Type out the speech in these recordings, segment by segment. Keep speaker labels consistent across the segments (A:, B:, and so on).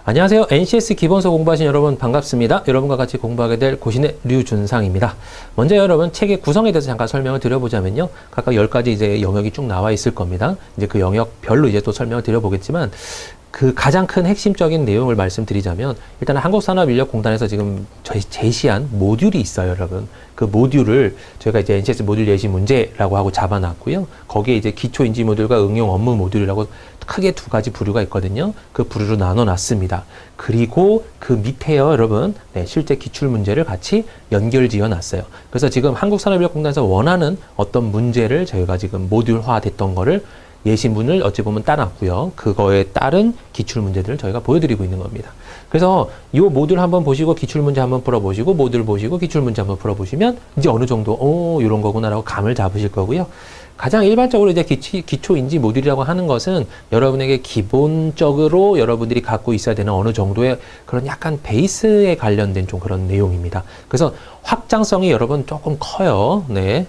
A: 안녕하세요. NCS 기본서 공부하신 여러분 반갑습니다. 여러분과 같이 공부하게 될 고신의 류준상입니다. 먼저 여러분 책의 구성에 대해서 잠깐 설명을 드려보자면요. 각각 10가지 이제 영역이 쭉 나와 있을 겁니다. 이제 그 영역별로 이제 또 설명을 드려보겠지만 그 가장 큰 핵심적인 내용을 말씀드리자면 일단 한국산업인력공단에서 지금 제시한 모듈이 있어요, 여러분. 그 모듈을 저희가 이제 NCS 모듈 예시 문제라고 하고 잡아놨고요. 거기에 이제 기초 인지 모듈과 응용 업무 모듈이라고 크게 두 가지 부류가 있거든요. 그 부류로 나눠놨습니다. 그리고 그 밑에요, 여러분. 네, 실제 기출 문제를 같이 연결 지어놨어요. 그래서 지금 한국산업인력공단에서 원하는 어떤 문제를 저희가 지금 모듈화 됐던 거를 예시문을 어찌 보면 따놨고요. 그거에 따른 기출 문제들을 저희가 보여드리고 있는 겁니다. 그래서 이 모듈 한번 보시고 기출 문제 한번 풀어보시고 모듈 보시고 기출 문제 한번 풀어보시면 이제 어느 정도 이런 거구나라고 감을 잡으실 거고요. 가장 일반적으로 이제 기초 인지 모듈이라고 하는 것은 여러분에게 기본적으로 여러분들이 갖고 있어야 되는 어느 정도의 그런 약간 베이스에 관련된 좀 그런 내용입니다. 그래서 확장성이 여러분 조금 커요. 네,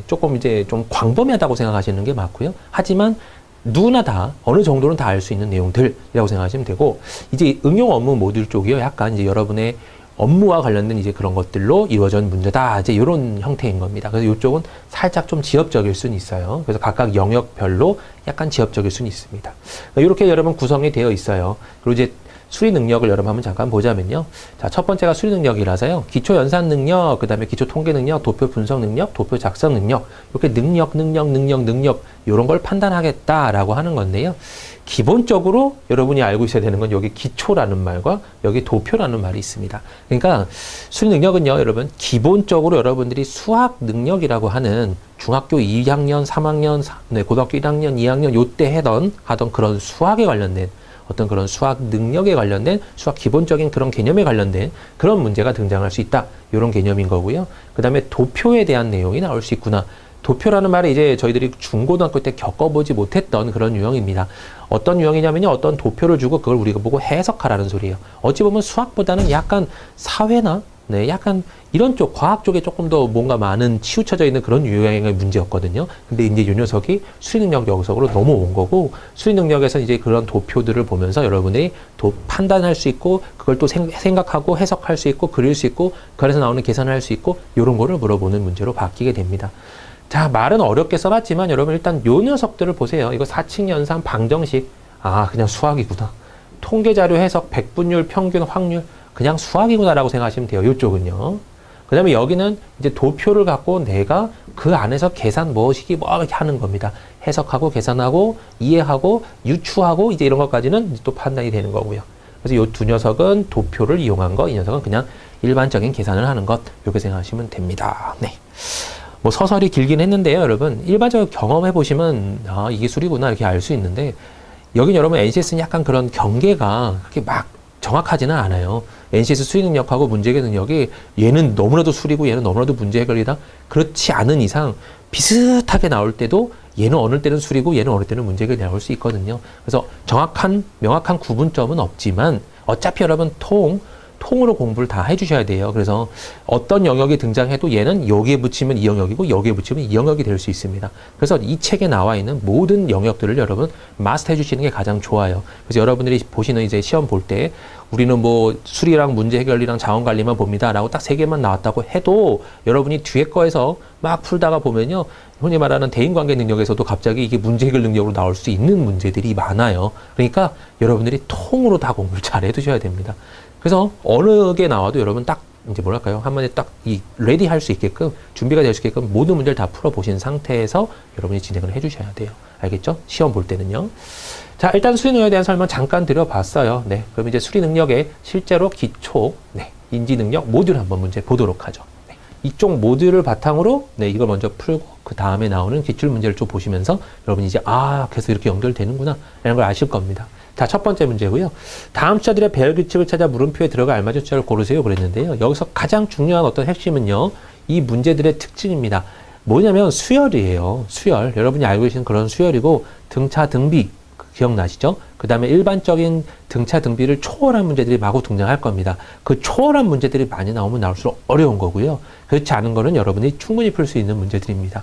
A: 조금 이제 좀 광범위하다고 생각하시는 게 맞고요. 하지만 누구나 다 어느 정도는 다 알 수 있는 내용들이라고 생각하시면 되고, 이제 응용 업무 모듈 쪽이요. 약간 이제 여러분의 업무와 관련된 이제 그런 것들로 이루어진 문제다. 이제 이런 형태인 겁니다. 그래서 이쪽은 살짝 좀 지엽적일 수는 있어요. 그래서 각각 영역별로 약간 지엽적일 수는 있습니다. 이렇게 여러분 구성이 되어 있어요. 그리고 이제 수리 능력을 여러분 한번 잠깐 보자면요. 자, 첫 번째가 수리 능력이라서요. 기초 연산 능력, 그 다음에 기초 통계 능력, 도표 분석 능력, 도표 작성 능력, 이렇게 능력, 이런 걸 판단하겠다라고 하는 건데요. 기본적으로 여러분이 알고 있어야 되는 건 여기 기초라는 말과 여기 도표라는 말이 있습니다. 그러니까 수리 능력은요, 여러분, 기본적으로 여러분들이 수학 능력이라고 하는 중학교 2학년, 3학년, 고등학교 1학년, 2학년 요때 하던 그런 수학에 관련된 어떤 그런 수학 능력에 관련된 수학 기본적인 그런 개념에 관련된 그런 문제가 등장할 수 있다. 이런 개념인 거고요. 그 다음에 도표에 대한 내용이 나올 수 있구나. 도표라는 말이 이제 저희들이 중고등학교 때 겪어보지 못했던 그런 유형입니다. 어떤 유형이냐면요. 어떤 도표를 주고 그걸 우리가 보고 해석하라는 소리예요. 어찌 보면 수학보다는 약간 사회나 약간 이런 쪽, 과학 쪽에 조금 더 뭔가 많은 치우쳐져 있는 그런 유형의 문제였거든요. 근데 이제 이 녀석이 수리 능력 녀석으로 넘어온 거고, 수리 능력에서 이제 그런 도표들을 보면서 여러분들이 판단할 수 있고, 그걸 또 생각하고 해석할 수 있고, 그릴 수 있고, 그래서 나오는 계산을 할 수 있고, 이런 거를 물어보는 문제로 바뀌게 됩니다. 자, 말은 어렵게 써봤지만 여러분 일단 요 녀석들을 보세요. 이거 사칙 연산 방정식. 아, 그냥 수학이구나. 통계자료 해석, 백분율, 평균, 확률. 그냥 수학이구나라고 생각하시면 돼요. 이쪽은요. 그 다음에 여기는 이제 도표를 갖고 내가 그 안에서 계산 뭐시기 뭐 이렇게 하는 겁니다. 해석하고 계산하고 이해하고 유추하고 이제 이런 것까지는 또 판단이 되는 거고요. 그래서 이 두 녀석은 도표를 이용한 거, 이 녀석은 그냥 일반적인 계산을 하는 것, 이렇게 생각하시면 됩니다. 네. 뭐 서설이 길긴 했는데요, 여러분. 일반적으로 경험해 보시면 아, 이게 수리구나 이렇게 알 수 있는데, 여긴 여러분 NCS는 약간 그런 경계가 그렇게 막 정확하지는 않아요. NCS 수리 능력하고 문제 해결 능력이 얘는 너무나도 수리고 얘는 너무나도 문제 해결이다. 그렇지 않은 이상 비슷하게 나올 때도 얘는 어느 때는 수리고 얘는 어느 때는 문제 해결이 나올 수 있거든요. 그래서 명확한 구분점은 없지만 어차피 여러분 통으로 공부를 다 해주셔야 돼요. 그래서 어떤 영역이 등장해도 얘는 여기에 붙이면 이 영역이고 여기에 붙이면 이 영역이 될 수 있습니다. 그래서 이 책에 나와 있는 모든 영역들을 여러분 마스터해 주시는 게 가장 좋아요. 그래서 여러분들이 보시는 이제 시험 볼 때 우리는 뭐 수리랑 문제 해결이랑 자원관리만 봅니다 라고 딱 3개만 나왔다고 해도 여러분이 뒤에 거에서 막 풀다가 보면요, 흔히 말하는 대인관계 능력에서도 갑자기 이게 문제 해결 능력으로 나올 수 있는 문제들이 많아요. 그러니까 여러분들이 통으로 다 공부를 잘 해두셔야 됩니다. 그래서 어느 게 나와도 여러분 딱 이제 뭐랄까요, 한 번에 딱 레디 할 수 있게끔 준비가 될 수 있게끔 모든 문제를 다 풀어보신 상태에서 여러분이 진행을 해주셔야 돼요. 알겠죠? 시험 볼 때는요. 자, 일단 수리 능력에 대한 설명 잠깐 드려봤어요. 네, 그럼 이제 수리 능력의 실제로 기초, 인지 능력 모듈 한번 문제 보도록 하죠. 이쪽 모듈을 바탕으로 이걸 먼저 풀고 그 다음에 나오는 기출 문제를 좀 보시면서 여러분이 이제 그래서 이렇게 연결되는구나 라는 걸 아실 겁니다. 자, 첫 번째 문제고요. 다음 숫자들의 배열 규칙을 찾아 물음표에 들어가 알맞은 숫자를 고르세요 그랬는데요. 여기서 가장 중요한 어떤 핵심은요, 이 문제들의 특징입니다. 뭐냐면 수열이에요. 수열. 여러분이 알고 계시는 그런 수열이고, 등차 등비 기억나시죠? 그 다음에 일반적인 등차 등비를 초월한 문제들이 마구 등장할 겁니다. 그 초월한 문제들이 많이 나오면 나올수록 어려운 거고요. 그렇지 않은 거는 여러분이 충분히 풀 수 있는 문제들입니다.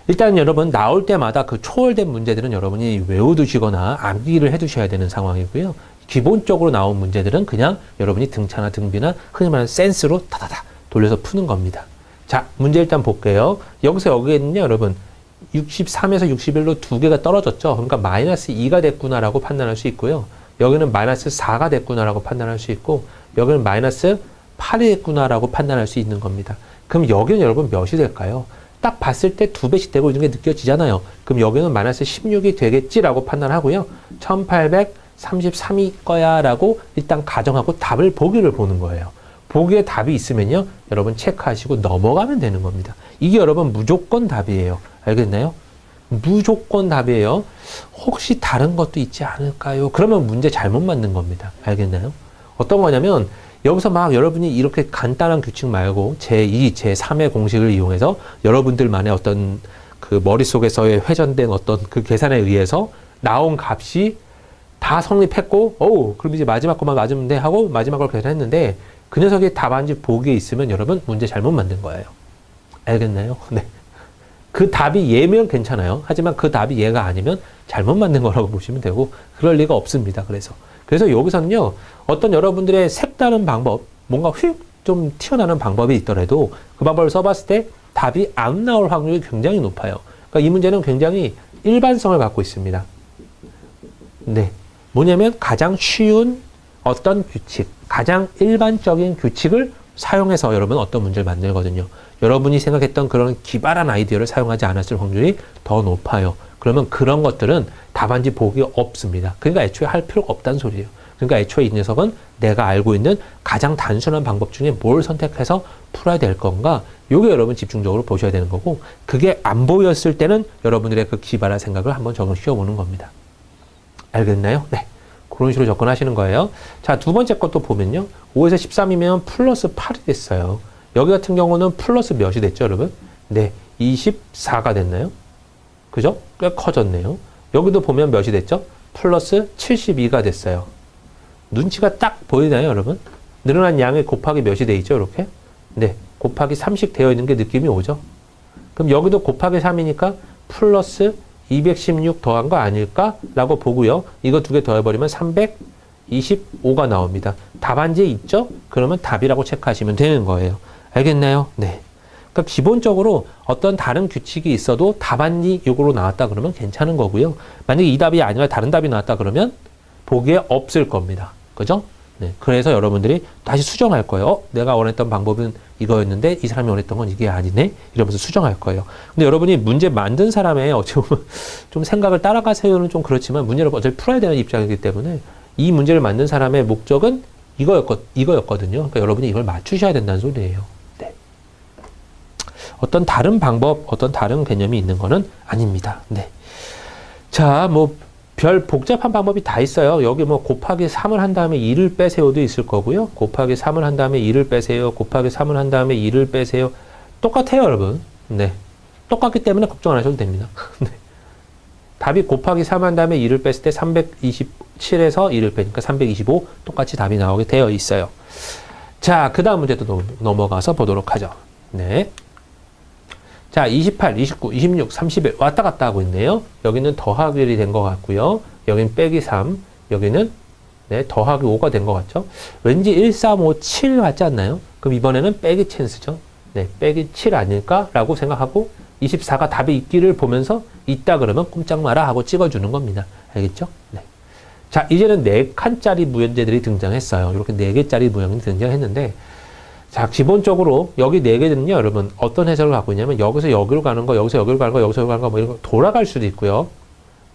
A: 일단 여러분 나올 때마다 그 초월된 문제들은 여러분이 외워두시거나 암기를 해두셔야 되는 상황이고요. 기본적으로 나온 문제들은 그냥 여러분이 등차나 등비나 흔히 말하는 센스로 다다다 돌려서 푸는 겁니다. 자, 문제 일단 볼게요. 여기서 여기에는요, 여러분 63에서 61로 두 개가 떨어졌죠. 그러니까 마이너스 2가 됐구나라고 판단할 수 있고요. 여기는 마이너스 4가 됐구나라고 판단할 수 있고, 여기는 마이너스 8이 됐구나라고 판단할 수 있는 겁니다. 그럼 여기는 여러분 몇이 될까요? 딱 봤을 때 두 배씩 되고 있는 게 느껴지잖아요. 그럼 여기는 마이너스 16이 되겠지라고 판단하고요. 1833일 거야 라고 일단 가정하고 답을 보기를 보는 거예요. 보기에 답이 있으면요, 여러분 체크하시고 넘어가면 되는 겁니다. 이게 여러분 무조건 답이에요. 알겠나요? 무조건 답이에요. 혹시 다른 것도 있지 않을까요? 그러면 문제 잘못 만든 겁니다. 알겠나요? 어떤 거냐면 여기서 막 여러분이 이렇게 간단한 규칙 말고 제2, 제3의 공식을 이용해서 여러분들만의 어떤 그 머릿속에서의 회전된 어떤 그 계산에 의해서 나온 값이 다 성립했고, 그럼 이제 마지막 것만 맞으면 돼 하고 마지막 걸 계산했는데 그 녀석이 답안지 보기에 있으면 여러분 문제 잘못 만든 거예요. 알겠나요? 네. 그 답이 얘면 괜찮아요. 하지만 그 답이 얘가 아니면 잘못 만든 거라고 보시면 되고, 그럴 리가 없습니다. 그래서 여기서는요, 어떤 여러분들의 색다른 방법, 뭔가 휙 좀 튀어나오는 방법이 있더라도 그 방법을 써봤을 때 답이 안 나올 확률이 굉장히 높아요. 그러니까 이 문제는 굉장히 일반성을 갖고 있습니다. 네. 뭐냐면 가장 쉬운 어떤 규칙, 가장 일반적인 규칙을 사용해서 여러분 어떤 문제를 만들거든요. 여러분이 생각했던 그런 기발한 아이디어를 사용하지 않았을 확률이 더 높아요. 그러면 그런 것들은 답안지 보기 없습니다. 그러니까 애초에 할 필요가 없다는 소리예요. 그러니까 애초에 이 녀석은 내가 알고 있는 가장 단순한 방법 중에 뭘 선택해서 풀어야 될 건가, 요게 여러분 집중적으로 보셔야 되는 거고, 그게 안 보였을 때는 여러분들의 그 기발한 생각을 한번 적응 씌워보는 겁니다. 알겠나요? 네. 그런 식으로 접근하시는 거예요. 자, 두 번째 것도 보면요. 5에서 13이면 플러스 8이 됐어요. 여기 같은 경우는 플러스 몇이 됐죠, 여러분? 네. 24가 됐나요? 그죠? 꽤 커졌네요. 여기도 보면 몇이 됐죠? 플러스 72가 됐어요. 눈치가 딱 보이나요, 여러분? 늘어난 양의 곱하기 몇이 돼 있죠, 이렇게? 네. 곱하기 3씩 되어 있는 게 느낌이 오죠? 그럼 여기도 곱하기 3이니까 플러스 216 더한 거 아닐까? 라고 보고요. 이거 두 개 더해버리면 325가 나옵니다. 답안지에 있죠? 그러면 답이라고 체크하시면 되는 거예요. 알겠나요? 네. 그러니까 기본적으로 어떤 다른 규칙이 있어도 답안지 요거로 나왔다 그러면 괜찮은 거고요. 만약에 이 답이 아니라 다른 답이 나왔다 그러면 보기에 없을 겁니다. 그죠? 네. 그래서 여러분들이 다시 수정할 거예요. 내가 원했던 방법은 이거였는데 이 사람이 원했던 건 이게 아니네? 이러면서 수정할 거예요. 근데 여러분이 문제 만든 사람의 어찌 보면 좀 생각을 따라가세요는 좀 그렇지만 문제를 어차피 풀어야 되는 입장이기 때문에 이 문제를 만든 사람의 목적은 이거였거든요. 그러니까 여러분이 이걸 맞추셔야 된다는 소리예요. 네. 어떤 다른 방법, 어떤 다른 개념이 있는 거는 아닙니다. 네. 자, 별 복잡한 방법이 다 있어요. 여기 곱하기 3을 한 다음에 2를 빼세요도 있을 거고요. 곱하기 3을 한 다음에 2를 빼세요. 곱하기 3을 한 다음에 2를 빼세요. 똑같아요, 여러분. 네. 똑같기 때문에 걱정 안 하셔도 됩니다. 네. 답이 곱하기 3 한 다음에 2를 뺐을 때 327에서 2를 빼니까 325 똑같이 답이 나오게 되어 있어요. 자, 그 다음 문제도 넘어가서 보도록 하죠. 네. 자, 28, 29, 26, 31 왔다 갔다 하고 있네요. 여기는 더하기 된 것 같고요. 여기는 빼기 3, 여기는 네, 더하기 5가 된 것 같죠? 왠지 1, 3, 5, 7 같지 않나요? 그럼 이번에는 빼기 찬스죠. 네, 빼기 7 아닐까라고 생각하고 24가 답이 있기를 보면서 있다 그러면 꼼짝 마라 하고 찍어주는 겁니다. 알겠죠? 네. 자, 이제는 4칸짜리 무현재들이 등장했어요. 이렇게 4개짜리 무형이 등장했는데, 자, 기본적으로 여기 4개는요, 여러분, 어떤 해석을 갖고 있냐면, 여기서 여기로 가는 거, 여기서 여기로 가는 거, 여기서 여기로 가는 거, 이런 거 돌아갈 수도 있고요.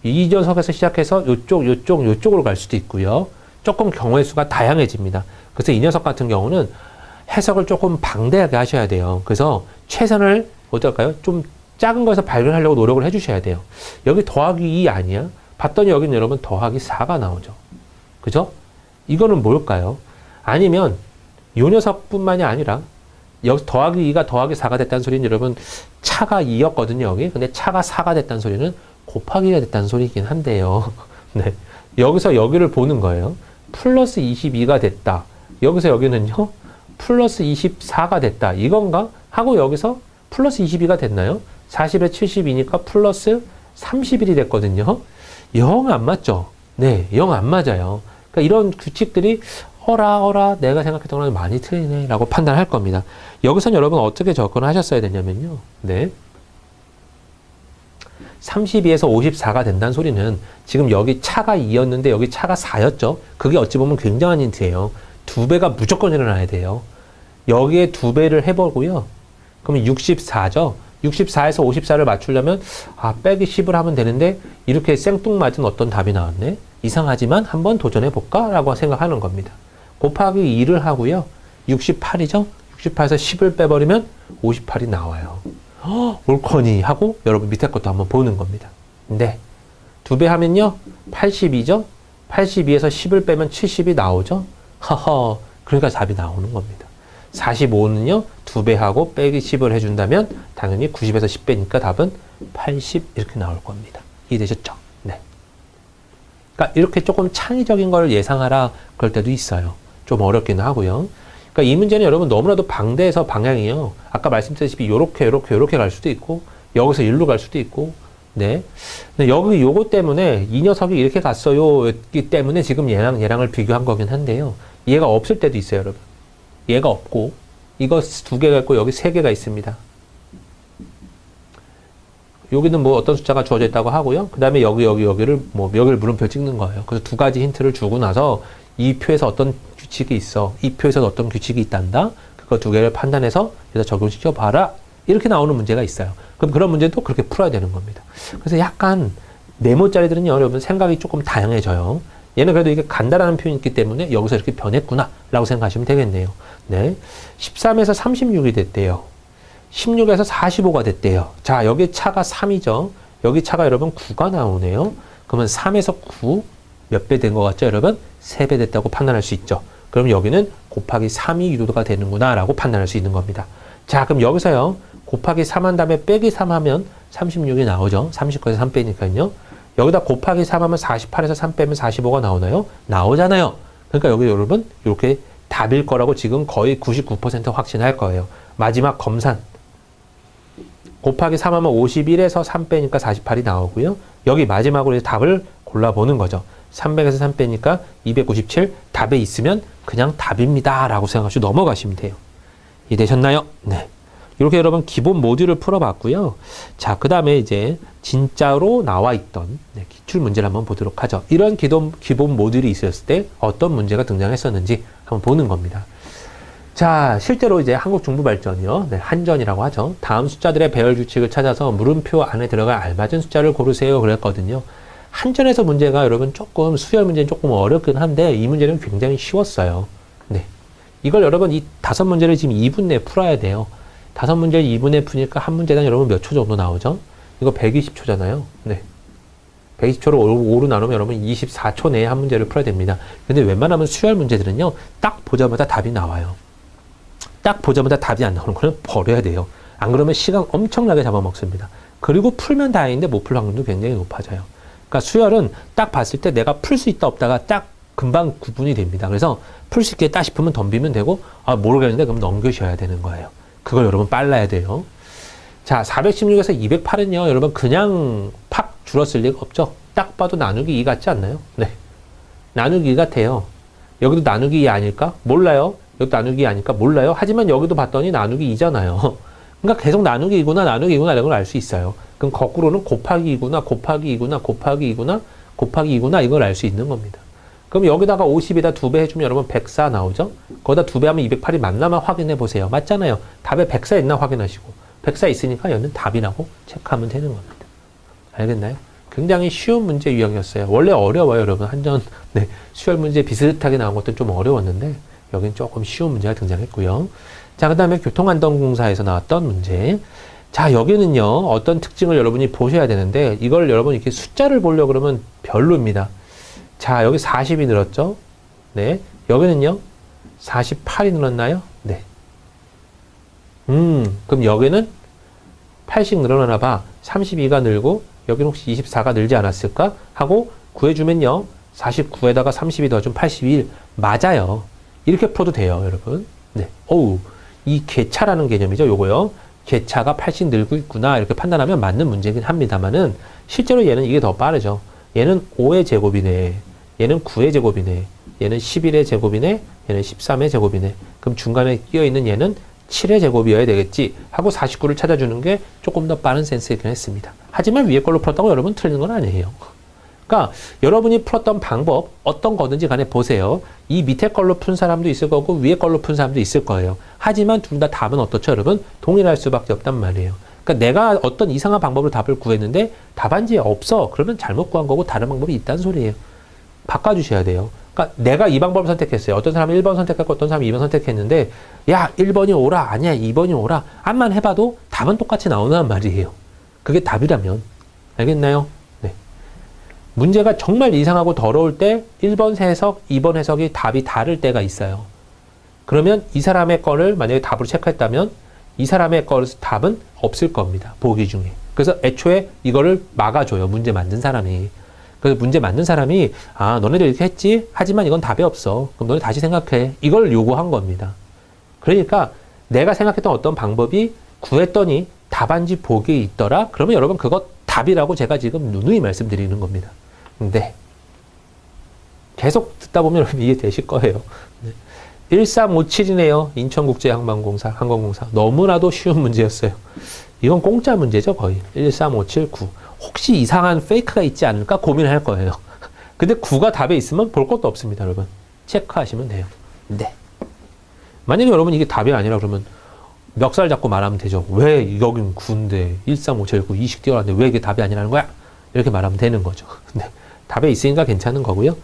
A: 이 녀석에서 시작해서 요쪽으로 갈 수도 있고요. 조금 경우의 수가 다양해집니다. 그래서 이 녀석 같은 경우는 해석을 조금 방대하게 하셔야 돼요. 그래서 최선을, 어떨까요? 좀 작은 거에서 발견하려고 노력을 해주셔야 돼요. 여기 더하기 2 아니야? 봤더니 여기는 여러분 더하기 4가 나오죠. 그죠? 이거는 뭘까요? 아니면, 요 녀석뿐만이 아니라 여기서 더하기 2가 더하기 4가 됐다는 소리는 여러분 차가 2였거든요, 여기. 근데 차가 4가 됐다는 소리는 곱하기가 됐다는 소리이긴 한데요. 네. 여기서 여기를 보는 거예요. 플러스 22가 됐다. 여기서 여기는요. 플러스 24가 됐다. 이건가? 하고 여기서 플러스 22가 됐나요? 40에 72니까 플러스 31이 됐거든요. 영 안 맞죠? 네, 영 안 맞아요. 그러니까 이런 규칙들이 어라 내가 생각했던 거랑 많이 틀리네 라고 판단할 겁니다. 여기선 여러분 어떻게 접근하셨어야 되냐면요. 네. 32에서 54가 된다는 소리는 지금 여기 차가 2였는데 여기 차가 4였죠. 그게 어찌 보면 굉장한 힌트예요. 2배가 무조건 일어나야 돼요. 여기에 2배를 해보고요. 그러면 64죠. 64에서 54를 맞추려면 빼기 10을 하면 되는데 이렇게 생뚱맞은 어떤 답이 나왔네. 이상하지만 한번 도전해볼까? 라고 생각하는 겁니다. 곱하기 2를 하고요. 68이죠. 68에서 10을 빼버리면 58이 나와요. 옳거니 하고 여러분 밑에 것도 한번 보는 겁니다. 네. 2배 하면요. 82죠. 82에서 10을 빼면 70이 나오죠. 허허. 그러니까 답이 나오는 겁니다. 45는요. 2배 하고 빼기 10을 해준다면 당연히 90에서 10배니까 답은 80 이렇게 나올 겁니다. 이해되셨죠? 네. 그러니까 이렇게 조금 창의적인 걸 예상하라 그럴 때도 있어요. 좀 어렵기는 하고요. 그러니까 이 문제는 여러분 너무나도 방대해서 방향이요. 아까 말씀드렸다시피 요렇게 갈 수도 있고 여기서 일로 갈 수도 있고 네. 근데 여기 요거 때문에 이 녀석이 이렇게 갔어요였기 때문에 지금 얘랑을 비교한 거긴 한데요. 얘가 없을 때도 있어요, 여러분. 얘가 없고 이거 2개가 있고 여기 3개가 있습니다. 여기는 뭐 어떤 숫자가 주어져 있다고 하고요. 그 다음에 여기를 물음표 찍는 거예요. 그래서 2가지 힌트를 주고 나서 이 표에서 어떤 규칙이 있어. 이 표에서 어떤 규칙이 있단다. 그거 2개를 판단해서 여기다 적용시켜 봐라. 이렇게 나오는 문제가 있어요. 그럼 그런 문제도 그렇게 풀어야 되는 겁니다. 그래서 약간 네모짜리들은요, 여러분 생각이 조금 다양해져요. 얘는 그래도 이게 간다라는 표현이 있기 때문에 여기서 이렇게 변했구나 라고 생각하시면 되겠네요. 네. 13에서 36이 됐대요. 16에서 45가 됐대요. 자, 여기 차가 3이죠. 여기 차가 여러분 9가 나오네요. 그러면 3에서 9 몇 배 된 것 같죠, 여러분? 3배 됐다고 판단할 수 있죠. 그럼 여기는 곱하기 3이 유도가 되는구나 라고 판단할 수 있는 겁니다. 자, 그럼 여기서요. 곱하기 3 한 다음에 빼기 3 하면 36이 나오죠. 39에서 3 빼니까요. 여기다 곱하기 3 하면 48에서 3 빼면 45가 나오나요? 나오잖아요. 그러니까 여기 여러분 이렇게 답일 거라고 지금 거의 99% 확신할 거예요. 마지막 검산. 곱하기 3 하면 51에서 3 빼니까 48이 나오고요. 여기 마지막으로 이제 답을 골라보는 거죠. 300에서 3 빼니까 297 답에 있으면 그냥 답입니다 라고 생각하시고 넘어가시면 돼요. 이해되셨나요? 네. 이렇게 여러분 기본 모듈을 풀어봤고요. 자, 그 다음에 이제 진짜로 나와 있던 기출 문제를 한번 보도록 하죠. 이런 기본 모듈이 있었을 때 어떤 문제가 등장했었는지 한번 보는 겁니다. 자, 실제로 이제 한국중부발전이요. 네, 한전이라고 하죠. 다음 숫자들의 배열 규칙을 찾아서 물음표 안에 들어갈 알맞은 숫자를 고르세요. 그랬거든요. 한전에서 문제가 여러분 조금 수열 문제는 조금 어렵긴 한데 이 문제는 굉장히 쉬웠어요. 네. 이걸 여러분 이 5문제를 지금 2분 내에 풀어야 돼요. 5문제를 2분 내에 푸니까 한 문제당 여러분 몇 초 정도 나오죠? 이거 120초잖아요. 네. 120초를 5로 나누면 여러분 24초 내에 한 문제를 풀어야 됩니다. 근데 웬만하면 수열 문제들은요. 딱 보자마자 답이 나와요. 딱 보자마자 답이 안 나오는 거는 버려야 돼요. 안 그러면 시간 엄청나게 잡아먹습니다. 그리고 풀면 다행인데 못 풀 확률도 굉장히 높아져요. 그러니까 수열은 딱 봤을 때 내가 풀 수 있다 없다가 딱 금방 구분이 됩니다. 그래서 풀 수 있겠다 싶으면 덤비면 되고 모르겠는데 그럼 넘겨셔야 되는 거예요. 그걸 여러분 빨라야 돼요. 자, 416에서 208은요. 여러분 그냥 팍 줄었을 리가 없죠. 딱 봐도 나누기 2 같지 않나요? 네. 나누기 2 같아요. 여기도 나누기 2 아닐까? 몰라요. 여기도 나누기 2 아닐까? 몰라요. 하지만 여기도 봤더니 나누기 2잖아요. 그러니까 계속 나누기 2구나 나누기 2구나 이런 걸 알 수 있어요. 그럼 거꾸로는 곱하기 2구나 곱하기 2구나 곱하기 2구나 곱하기 2구나 이걸 알 수 있는 겁니다. 그럼 여기다가 50에다 2배 해주면 여러분 104 나오죠? 거기다 2배 하면 208이 맞나만 확인해 보세요. 맞잖아요. 답에 104 있나 확인하시고 104 있으니까 얘는 답이라고 체크하면 되는 겁니다. 알겠나요? 굉장히 쉬운 문제 유형이었어요. 원래 어려워요, 여러분. 한전 수열 문제 비슷하게 나온 것도 좀 어려웠는데 여긴 조금 쉬운 문제가 등장했고요. 자, 그 다음에 교통안전공사에서 나왔던 문제. 자, 여기는요, 어떤 특징을 여러분이 보셔야 되는데, 이걸 여러분 이렇게 숫자를 보려고 그러면 별로입니다. 자, 여기 40이 늘었죠? 네. 여기는요, 48이 늘었나요? 네. 그럼 여기는 8씩 늘어나나 봐. 32가 늘고, 여기는 혹시 24가 늘지 않았을까? 하고 구해주면요, 49에다가 32 더하면 81. 맞아요. 이렇게 풀어도 돼요, 여러분. 네. 어우, 이 궤차라는 개념이죠, 요거요. 궤차가 8씩 늘고 있구나 이렇게 판단하면 맞는 문제긴 합니다만은 실제로 얘는 이게 더 빠르죠. 얘는 5의 제곱이네. 얘는 9의 제곱이네. 얘는 11의 제곱이네. 얘는 13의 제곱이네. 그럼 중간에 끼어있는 얘는 7의 제곱이어야 되겠지 하고 49를 찾아주는 게 조금 더 빠른 센스이긴 했습니다. 하지만 위에 걸로 풀었다고 여러분 틀린 건 아니에요. 그러니까 여러분이 풀었던 방법 어떤 거든지 간에 보세요. 이 밑에 걸로 푼 사람도 있을 거고 위에 걸로 푼 사람도 있을 거예요. 하지만 둘 다 답은 어떻죠, 여러분? 동일할 수밖에 없단 말이에요. 그러니까 내가 어떤 이상한 방법으로 답을 구했는데 답안지에 없어. 그러면 잘못 구한 거고 다른 방법이 있다는 소리예요. 바꿔주셔야 돼요. 그러니까 내가 이 방법을 선택했어요. 어떤 사람은 1번 선택했고 어떤 사람은 2번 선택했는데 야 1번이 오라 아니야 2번이 오라 암만 해봐도 답은 똑같이 나오는 말이에요. 그게 답이라면 알겠나요? 네. 문제가 정말 이상하고 더러울 때 1번 해석, 2번 해석이 답이 다를 때가 있어요. 그러면 이 사람의 거를 만약에 답으로 체크했다면 이 사람의 거 답은 없을 겁니다. 보기 중에. 그래서 애초에 이거를 막아줘요. 문제 만든 사람이. 그래서 문제 만든 사람이 아 너네들 이렇게 했지? 하지만 이건 답이 없어. 그럼 너네 다시 생각해. 이걸 요구한 겁니다. 그러니까 내가 생각했던 어떤 방법이 구했더니 답안지 보기에 있더라? 그러면 여러분 그거 답이라고 제가 지금 누누이 말씀드리는 겁니다. 근데 계속 듣다 보면 여러분 이해되실 거예요. 1357이네요. 인천국제항공공사. 너무나도 쉬운 문제였어요. 이건 공짜 문제죠, 거의. 13579. 혹시 이상한 페이크가 있지 않을까 고민할 거예요. 근데 9가 답에 있으면 볼 것도 없습니다, 여러분. 체크하시면 돼요. 네. 만약에 여러분 이게 답이 아니라 그러면 멱살 잡고 말하면 되죠. 왜 여긴 9인데 13579 20 띄워놨는데 왜 이게 답이 아니라는 거야? 이렇게 말하면 되는 거죠. 네. 답에 있으니까 괜찮은 거고요.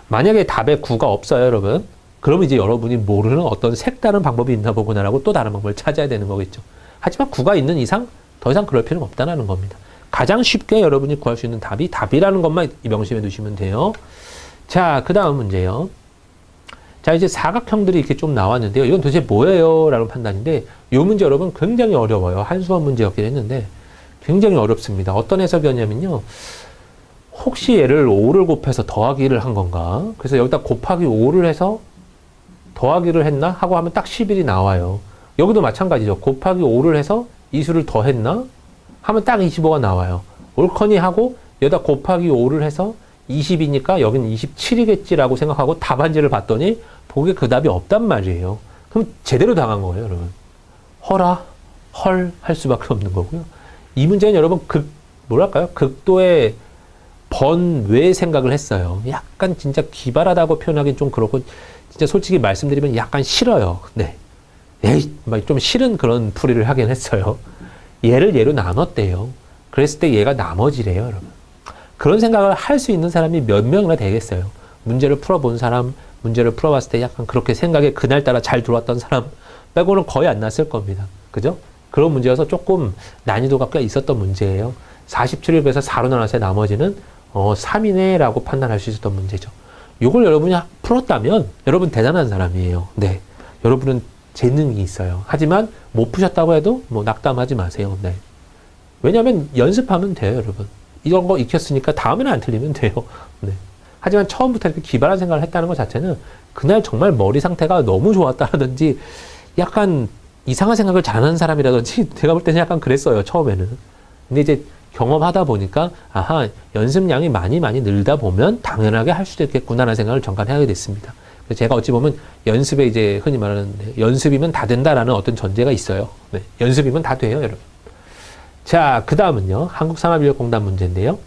A: 만약에 답에 9가 없어요, 여러분. 그러면 이제 여러분이 모르는 어떤 색다른 방법이 있나 보구나라고 또 다른 방법을 찾아야 되는 거겠죠. 하지만 9가 있는 이상 더 이상 그럴 필요는 없다는 겁니다. 가장 쉽게 여러분이 구할 수 있는 답이 답이라는 것만 명심해 두시면 돼요. 자, 그 다음 문제요. 자, 이제 사각형들이 이렇게 좀 나왔는데요. 이건 도대체 뭐예요? 라는 판단인데 이 문제 여러분 굉장히 어려워요. 한수원 문제였긴 했는데 굉장히 어렵습니다. 어떤 해석이었냐면요. 혹시 얘를 5를 곱해서 더하기를 한 건가? 그래서 여기다 곱하기 5를 해서 더하기를 했나? 하고 하면 딱 11이 나와요. 여기도 마찬가지죠. 곱하기 5를 해서 이 수를 더했나? 하면 딱 25가 나와요. 옳거니 하고 여기다 곱하기 5를 해서 20이니까 여기는 27이겠지라고 생각하고 답안지를 봤더니 보기에 그 답이 없단 말이에요. 그럼 제대로 당한 거예요, 여러분. 허라, 헐 할 수밖에 없는 거고요. 이 문제는 여러분 뭐랄까요? 극도의 번외 생각을 했어요. 약간 진짜 기발하다고 표현하기는 좀 그렇고 진짜 솔직히 말씀드리면 약간 싫어요. 네. 에이, 막 좀 싫은 그런 풀이를 하긴 했어요. 얘를 얘로 나눴대요. 그랬을 때 얘가 나머지래요, 여러분. 그런 생각을 할 수 있는 사람이 몇 명이나 되겠어요. 문제를 풀어본 사람, 문제를 풀어봤을 때 약간 그렇게 생각에 그날따라 잘 들어왔던 사람 빼고는 거의 안 났을 겁니다. 그죠? 그런 문제여서 조금 난이도가 꽤 있었던 문제예요. 47을 그래서 4로 나눴을 때 나머지는 3이네 라고 판단할 수 있었던 문제죠. 이걸 여러분이 풀었다면 여러분 대단한 사람이에요. 네, 여러분은 재능이 있어요. 하지만 못 푸셨다고 해도 뭐 낙담하지 마세요. 네. 왜냐하면 연습하면 돼요, 여러분. 이런 거 익혔으니까 다음에는 안 틀리면 돼요. 네. 하지만 처음부터 이렇게 기발한 생각을 했다는 것 자체는 그날 정말 머리 상태가 너무 좋았다라든지 약간 이상한 생각을 잘하는 사람이라든지 제가 볼 때는 약간 그랬어요, 처음에는. 근데 이제 경험하다 보니까 아하, 연습량이 많이 늘다 보면 당연하게 할 수도 있겠구나라는 생각을 잠깐 하게 됐습니다. 그래서 제가 어찌 보면 연습에 이제 흔히 말하는 연습이면 다 된다라는 어떤 전제가 있어요. 네, 연습이면 다 돼요, 여러분. 자, 그 다음은요. 한국산업인력공단 문제인데요.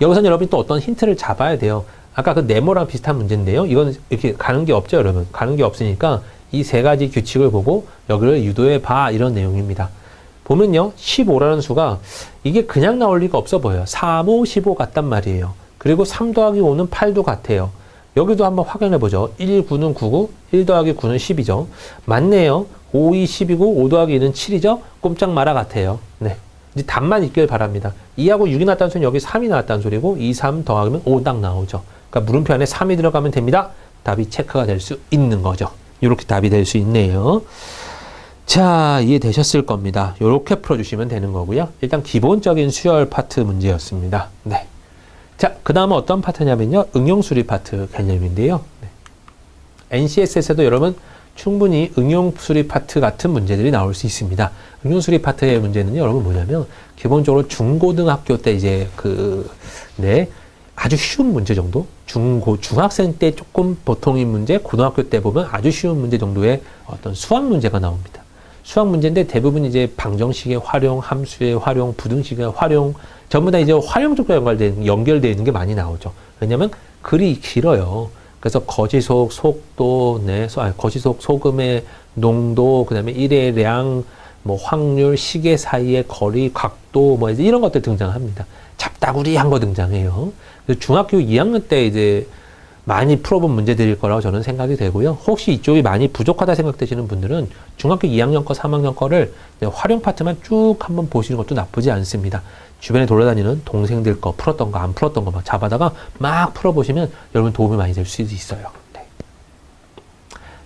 A: 여기서는 여러분이 또 어떤 힌트를 잡아야 돼요. 아까 그 네모랑 비슷한 문제인데요. 이건 이렇게 가는 게 없죠, 여러분. 가는 게 없으니까 이 세 가지 규칙을 보고 여기를 유도해 봐 이런 내용입니다. 보면요. 15라는 수가 이게 그냥 나올 리가 없어 보여요. 3, 5, 15 같단 말이에요. 그리고 3 더하기 5는 8도 같아요. 여기도 한번 확인해 보죠. 1, 9는 9고 1 더하기 9는 10이죠. 맞네요. 5, 2, 10이고 5 더하기 2는 7이죠. 꼼짝 마라 같아요. 네. 이제 답만 있길 바랍니다. 2하고 6이 나왔다는 소리는 여기 3이 나왔다는 소리고 2, 3 더하면 5 딱 나오죠. 그러니까 물음표 안에 3이 들어가면 됩니다. 답이 체크가 될 수 있는 거죠. 이렇게 답이 될 수 있네요. 자, 이해되셨을 겁니다. 이렇게 풀어주시면 되는 거고요. 일단 기본적인 수열 파트 문제였습니다. 네. 자, 그 다음은 어떤 파트냐면요. 응용수리 파트 개념인데요. 네. NCS에서도 여러분 충분히 응용수리 파트 같은 문제들이 나올 수 있습니다. 응용수리 파트의 문제는요, 여러분 뭐냐면 기본적으로 중고등학교 때 이제 아주 쉬운 문제 정도? 중학생 때 조금 보통인 문제, 고등학교 때 보면 아주 쉬운 문제 정도의 어떤 수학 문제가 나옵니다. 수학 문제인데 대부분 이제 방정식의 활용, 함수의 활용, 부등식의 활용, 전부 다 이제 활용 쪽과 연결되어 있는 게 많이 나오죠. 왜냐면 글이 길어요. 그래서 거시속, 속도, 거시속, 소금의 농도, 그 다음에 일의 량, 뭐 확률, 시계 사이의 거리, 각도, 뭐 이제 이런 것들 등장합니다. 잡다구리한 거 등장해요. 중학교 2학년 때 이제 많이 풀어본 문제들일 거라고 저는 생각이 되고요. 혹시 이쪽이 많이 부족하다 생각되시는 분들은 중학교 2학년 거, 3학년 거를 활용 파트만 쭉 한번 보시는 것도 나쁘지 않습니다. 주변에 돌아다니는 동생들 거, 풀었던 거, 안 풀었던 거 막 잡아다가 막 풀어보시면 여러분 도움이 많이 될 수 있어요. 네.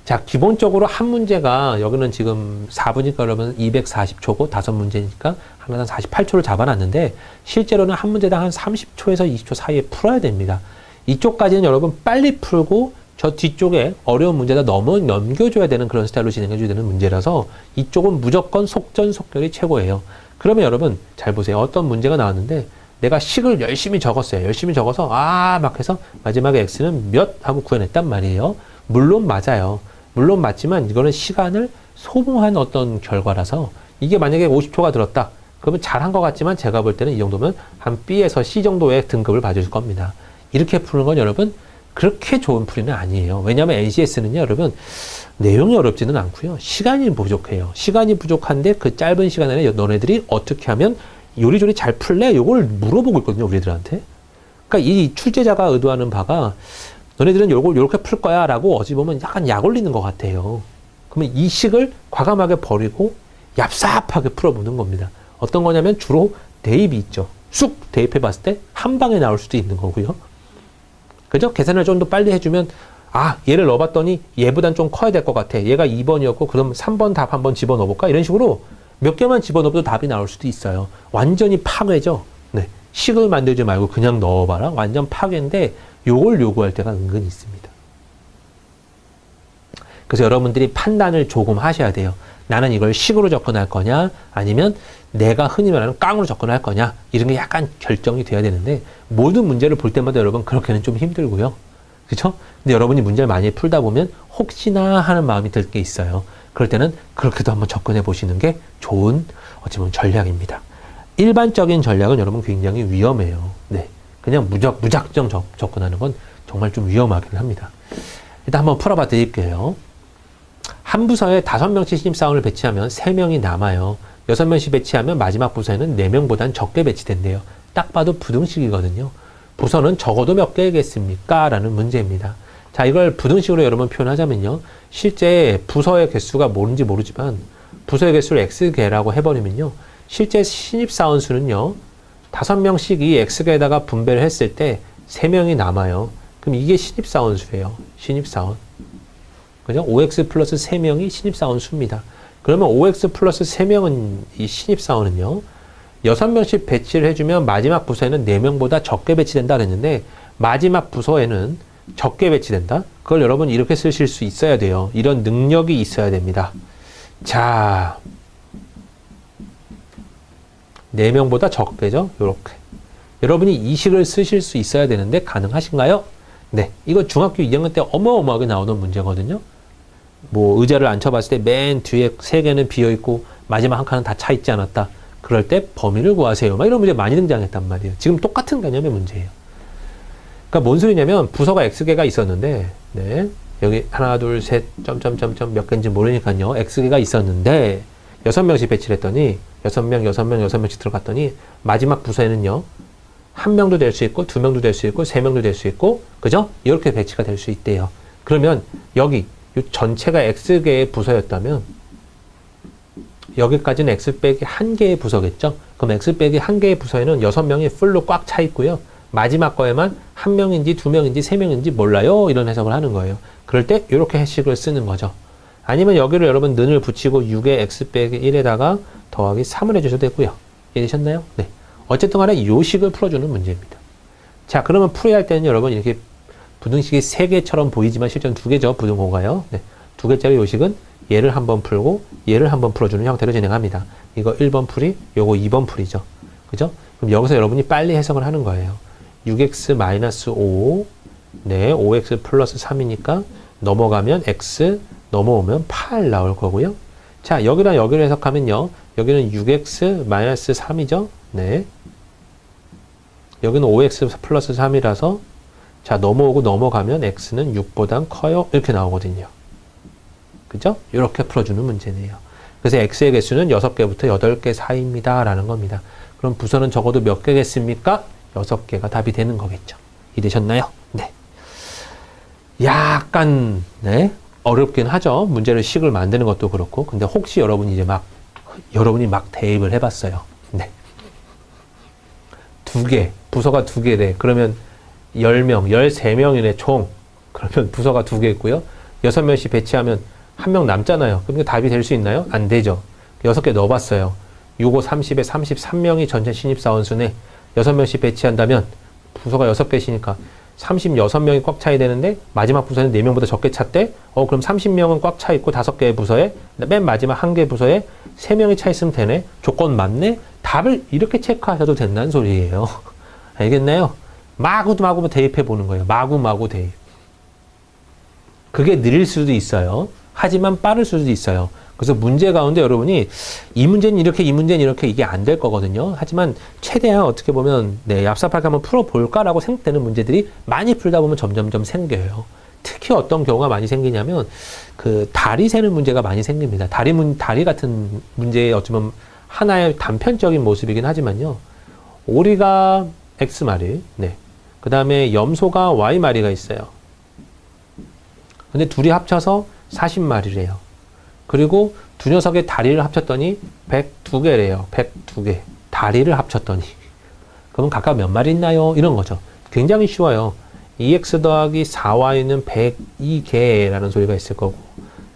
A: 자, 기본적으로 한 문제가 여기는 지금 4분이니까 여러분 240초고 5문제니까 하나당 48초를 잡아놨는데 실제로는 한 문제당 한 30초에서 20초 사이에 풀어야 됩니다. 이쪽까지는 여러분 빨리 풀고 저 뒤쪽에 어려운 문제다 넘겨줘야 되는 그런 스타일로 진행해줘야 되는 문제라서 이쪽은 무조건 속전속결이 최고예요. 그러면 여러분 잘 보세요. 어떤 문제가 나왔는데 내가 식을 열심히 적었어요. 열심히 적어서 막 해서 마지막에 x는 몇 하고 구해냈단 말이에요. 물론 맞아요. 물론 맞지만 이거는 시간을 소모한 어떤 결과라서 이게 만약에 50초가 들었다. 그러면 잘한 것 같지만 제가 볼 때는 이 정도면 한 B에서 C 정도의 등급을 받을 겁니다. 이렇게 푸는 건 여러분 그렇게 좋은 풀이는 아니에요. 왜냐하면 NCS는요 여러분 내용이 어렵지는 않고요. 시간이 부족해요. 시간이 부족한데 그 짧은 시간 안에 너네들이 어떻게 하면 요리조리 잘 풀래? 이걸 물어보고 있거든요. 우리들한테. 그러니까 이 출제자가 의도하는 바가 너네들은 요걸 요렇게 풀 거야 라고 어찌 보면 약간 약 올리는 것 같아요. 그러면 이 식을 과감하게 버리고 얍삽하게 풀어보는 겁니다. 어떤 거냐면 주로 대입이 있죠. 쑥 대입해 봤을 때 한 방에 나올 수도 있는 거고요. 그죠? 계산을 좀 더 빨리 해주면 얘를 넣어봤더니 얘보단 좀 커야 될 것 같아. 얘가 2번이었고 그럼 3번 답 한번 집어넣어볼까? 이런 식으로 몇 개만 집어넣어도 답이 나올 수도 있어요. 완전히 파괴죠. 네. 식을 만들지 말고 그냥 넣어봐라. 완전 파괴인데 요걸 요구할 때가 은근히 있습니다. 그래서 여러분들이 판단을 조금 하셔야 돼요. 나는 이걸 식으로 접근할 거냐 아니면 내가 흔히 말하는 깡으로 접근할 거냐 이런 게 약간 결정이 돼야 되는데 모든 문제를 볼 때마다 여러분 그렇게는 좀 힘들고요. 그렇죠? 근데 여러분이 문제를 많이 풀다 보면 혹시나 하는 마음이 들 게 있어요. 그럴 때는 그렇게도 한번 접근해 보시는 게 좋은 어찌 보면 전략입니다. 일반적인 전략은 여러분 굉장히 위험해요. 네, 그냥 무작정 접근하는 건 정말 좀 위험하긴 합니다. 일단 한번 풀어봐 드릴게요. 한 부서에 5명씩 신입사원을 배치하면 3명이 남아요. 6명씩 배치하면 마지막 부서에는 4명보단 적게 배치된대요. 딱 봐도 부등식이거든요. 부서는 적어도 몇 개겠습니까? 라는 문제입니다. 자, 이걸 부등식으로 여러분 표현하자면요. 실제 부서의 개수가 뭔지 모르지만 부서의 개수를 X개라고 해버리면요. 실제 신입사원 수는요. 5명씩 이 X개에다가 분배를 했을 때 3명이 남아요. 그럼 이게 신입사원 수예요. 신입사원. 그죠? 5X 플러스 3명이 신입사원 수입니다. 그러면 5X 플러스 3명은 이 신입사원은요. 6명씩 배치를 해주면 마지막 부서에는 4명보다 적게 배치된다 그랬는데 마지막 부서에는 적게 배치된다? 그걸 여러분 이렇게 쓰실 수 있어야 돼요. 이런 능력이 있어야 됩니다. 자, 4명보다 적게죠? 요렇게. 여러분이 이 식을 쓰실 수 있어야 되는데 가능하신가요? 네. 이거 중학교 2학년 때 어마어마하게 나오는 문제거든요. 뭐 의자를 앉혀봤을 때 맨 뒤에 3개는 비어있고 마지막 한 칸은 다 차 있지 않았다. 그럴 때 범위를 구하세요. 막 이런 문제 많이 등장했단 말이에요. 지금 똑같은 개념의 문제예요. 그러니까 뭔 소리냐면 부서가 X개가 있었는데 네. 여기 하나 둘 셋 점점점점 몇 개인지 모르니까요. X개가 있었는데 6명씩 배치를 했더니 6명씩 들어갔더니 마지막 부서에는요. 1명도 될 수 있고 2명도 될 수 있고 3명도 될 수 있고 그죠? 이렇게 배치가 될 수 있대요. 그러면 여기 이 전체가 X개의 부서였다면 여기까지는 X 빼기 1개의 부서겠죠? 그럼 X 빼기 1개의 부서에는 6명이 풀로 꽉 차 있고요. 마지막 거에만 1명인지 2명인지 3명인지 몰라요. 이런 해석을 하는 거예요. 그럴 때 이렇게 해식을 쓰는 거죠. 아니면 여기를 여러분 는을 붙이고 6의 X 빼기 1에다가 더하기 3을 해주셔도 되고요. 이해되셨나요? 네. 어쨌든 간에 이 식을 풀어주는 문제입니다. 자, 그러면 풀이할 할 때는 여러분 이렇게 부등식이 3개처럼 보이지만 실제는 2개죠. 부등호가요. 네. 2개짜리 요식은 얘를 한번 풀고 얘를 한번 풀어주는 형태로 진행합니다. 이거 1번 풀이, 요거 2번 풀이죠. 그죠? 그럼 여기서 여러분이 빨리 해석을 하는 거예요. 6x 마이너스 5. 네, 5x 플러스 3이니까 넘어가면 x, 넘어오면 8 나올 거고요. 자, 여기랑 여기를 해석하면요. 여기는 6x 마이너스 3이죠. 네. 여기는 5x 플러스 3이라서 자, 넘어오고 넘어가면 x는 6보단 커요. 이렇게 나오거든요. 그죠? 이렇게 풀어주는 문제네요. 그래서 x의 개수는 6개부터 8개 사이입니다. 라는 겁니다. 그럼 부서는 적어도 몇 개겠습니까? 6개가 답이 되는 거겠죠. 이해되셨나요? 네. 약간, 네. 어렵긴 하죠. 문제를 식을 만드는 것도 그렇고. 근데 혹시 여러분이 막 대입을 해봤어요. 네. 2개, 부서가 2개래. 그러면 10명, 13명이네, 총. 그러면 부서가 2개 있고요. 6명씩 배치하면 1명 남잖아요. 그럼 답이 될 수 있나요? 안 되죠. 6개 넣어봤어요. 6, 5, 30에 33명이 전체 신입사원 수네. 6명씩 배치한다면 부서가 6개시니까 36명이 꽉 차야 되는데 마지막 부서는 4명보다 적게 찼대? 그럼 30명은 꽉 차 있고 5개의 부서에 맨 마지막 1개 부서에 3명이 차 있으면 되네? 조건 맞네? 답을 이렇게 체크하셔도 된다는 소리예요. 알겠나요? 마구 대입해 보는 거예요. 마구 대입. 그게 느릴 수도 있어요. 하지만 빠를 수도 있어요. 그래서 문제 가운데 여러분이 이 문제는 이렇게, 이 문제는 이렇게 이게 안 될 거거든요. 하지만 최대한 어떻게 보면 네, 얍삽하게 한번 풀어볼까라고 생각되는 문제들이 많이 풀다 보면 점점점 생겨요. 특히 어떤 경우가 많이 생기냐면 그 다리 세는 문제가 많이 생깁니다. 다리 같은 문제의 어쩌면 하나의 단편적인 모습이긴 하지만요. 오리가 X마리, 네. 그 다음에 염소가 Y마리가 있어요. 근데 둘이 합쳐서 40마리래요. 그리고 두 녀석의 다리를 합쳤더니 102개래요. 102개. 다리를 합쳤더니. 그러면 각각 몇 마리 있나요? 이런 거죠. 굉장히 쉬워요. 2x 더하기 4y는 102개라는 소리가 있을 거고,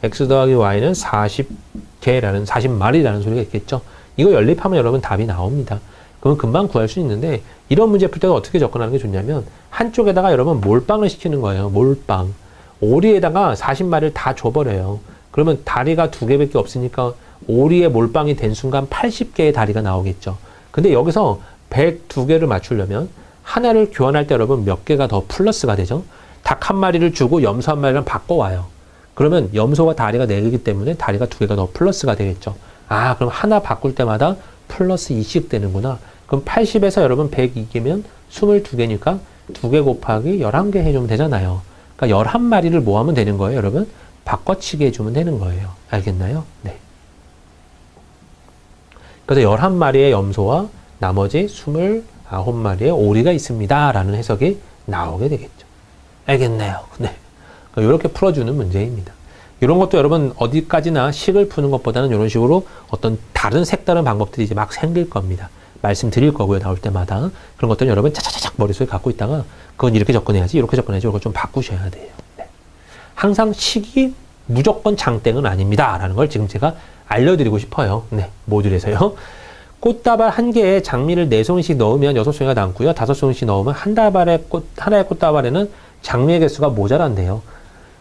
A: x 더하기 y는 40마리라는 소리가 있겠죠. 이거 연립하면 여러분 답이 나옵니다. 그러면 금방 구할 수 있는데, 이런 문제 풀 때는 어떻게 접근하는 게 좋냐면, 한쪽에다가 여러분 몰빵을 시키는 거예요. 몰빵. 오리에다가 40마리를 다 줘버려요. 그러면 다리가 2개밖에 없으니까 오리에 몰빵이 된 순간 80개의 다리가 나오겠죠. 근데 여기서 102개를 맞추려면 하나를 교환할 때 여러분 몇 개가 더 플러스가 되죠. 닭 한 마리를 주고 염소 한 마리랑 바꿔와요. 그러면 염소와 다리가 4개이기 때문에 다리가 2개가 더 플러스가 되겠죠. 아, 그럼 하나 바꿀 때마다 플러스 2씩 되는구나. 그럼 80에서 여러분 102개면 22개니까 2개 곱하기 11개 해주면 되잖아요. 그러니까 11마리를 뭐 하면 되는 거예요, 여러분? 바꿔치기 해주면 되는 거예요. 알겠나요? 네. 그래서 11마리의 염소와 나머지 29마리의 오리가 있습니다. 라는 해석이 나오게 되겠죠. 알겠나요? 네. 이렇게 풀어주는 문제입니다. 이런 것도 여러분 어디까지나 식을 푸는 것보다는 이런 식으로 어떤 다른 색다른 방법들이 이제 막 생길 겁니다. 말씀드릴 거고요. 나올 때마다. 그런 것들은 여러분 차차차차 머릿속에 갖고 있다가 그건 이렇게 접근해야지, 이렇게 접근해야지, 이걸 좀 바꾸셔야 돼요. 네. 항상 식이 무조건 장땡은 아닙니다. 라는 걸 지금 제가 알려드리고 싶어요. 네. 모듈에서요. 꽃다발 한 개에 장미를 4송이씩 넣으면 6송이가 남고요. 5송이씩 넣으면 하나의 꽃다발에는 장미의 개수가 모자란대요.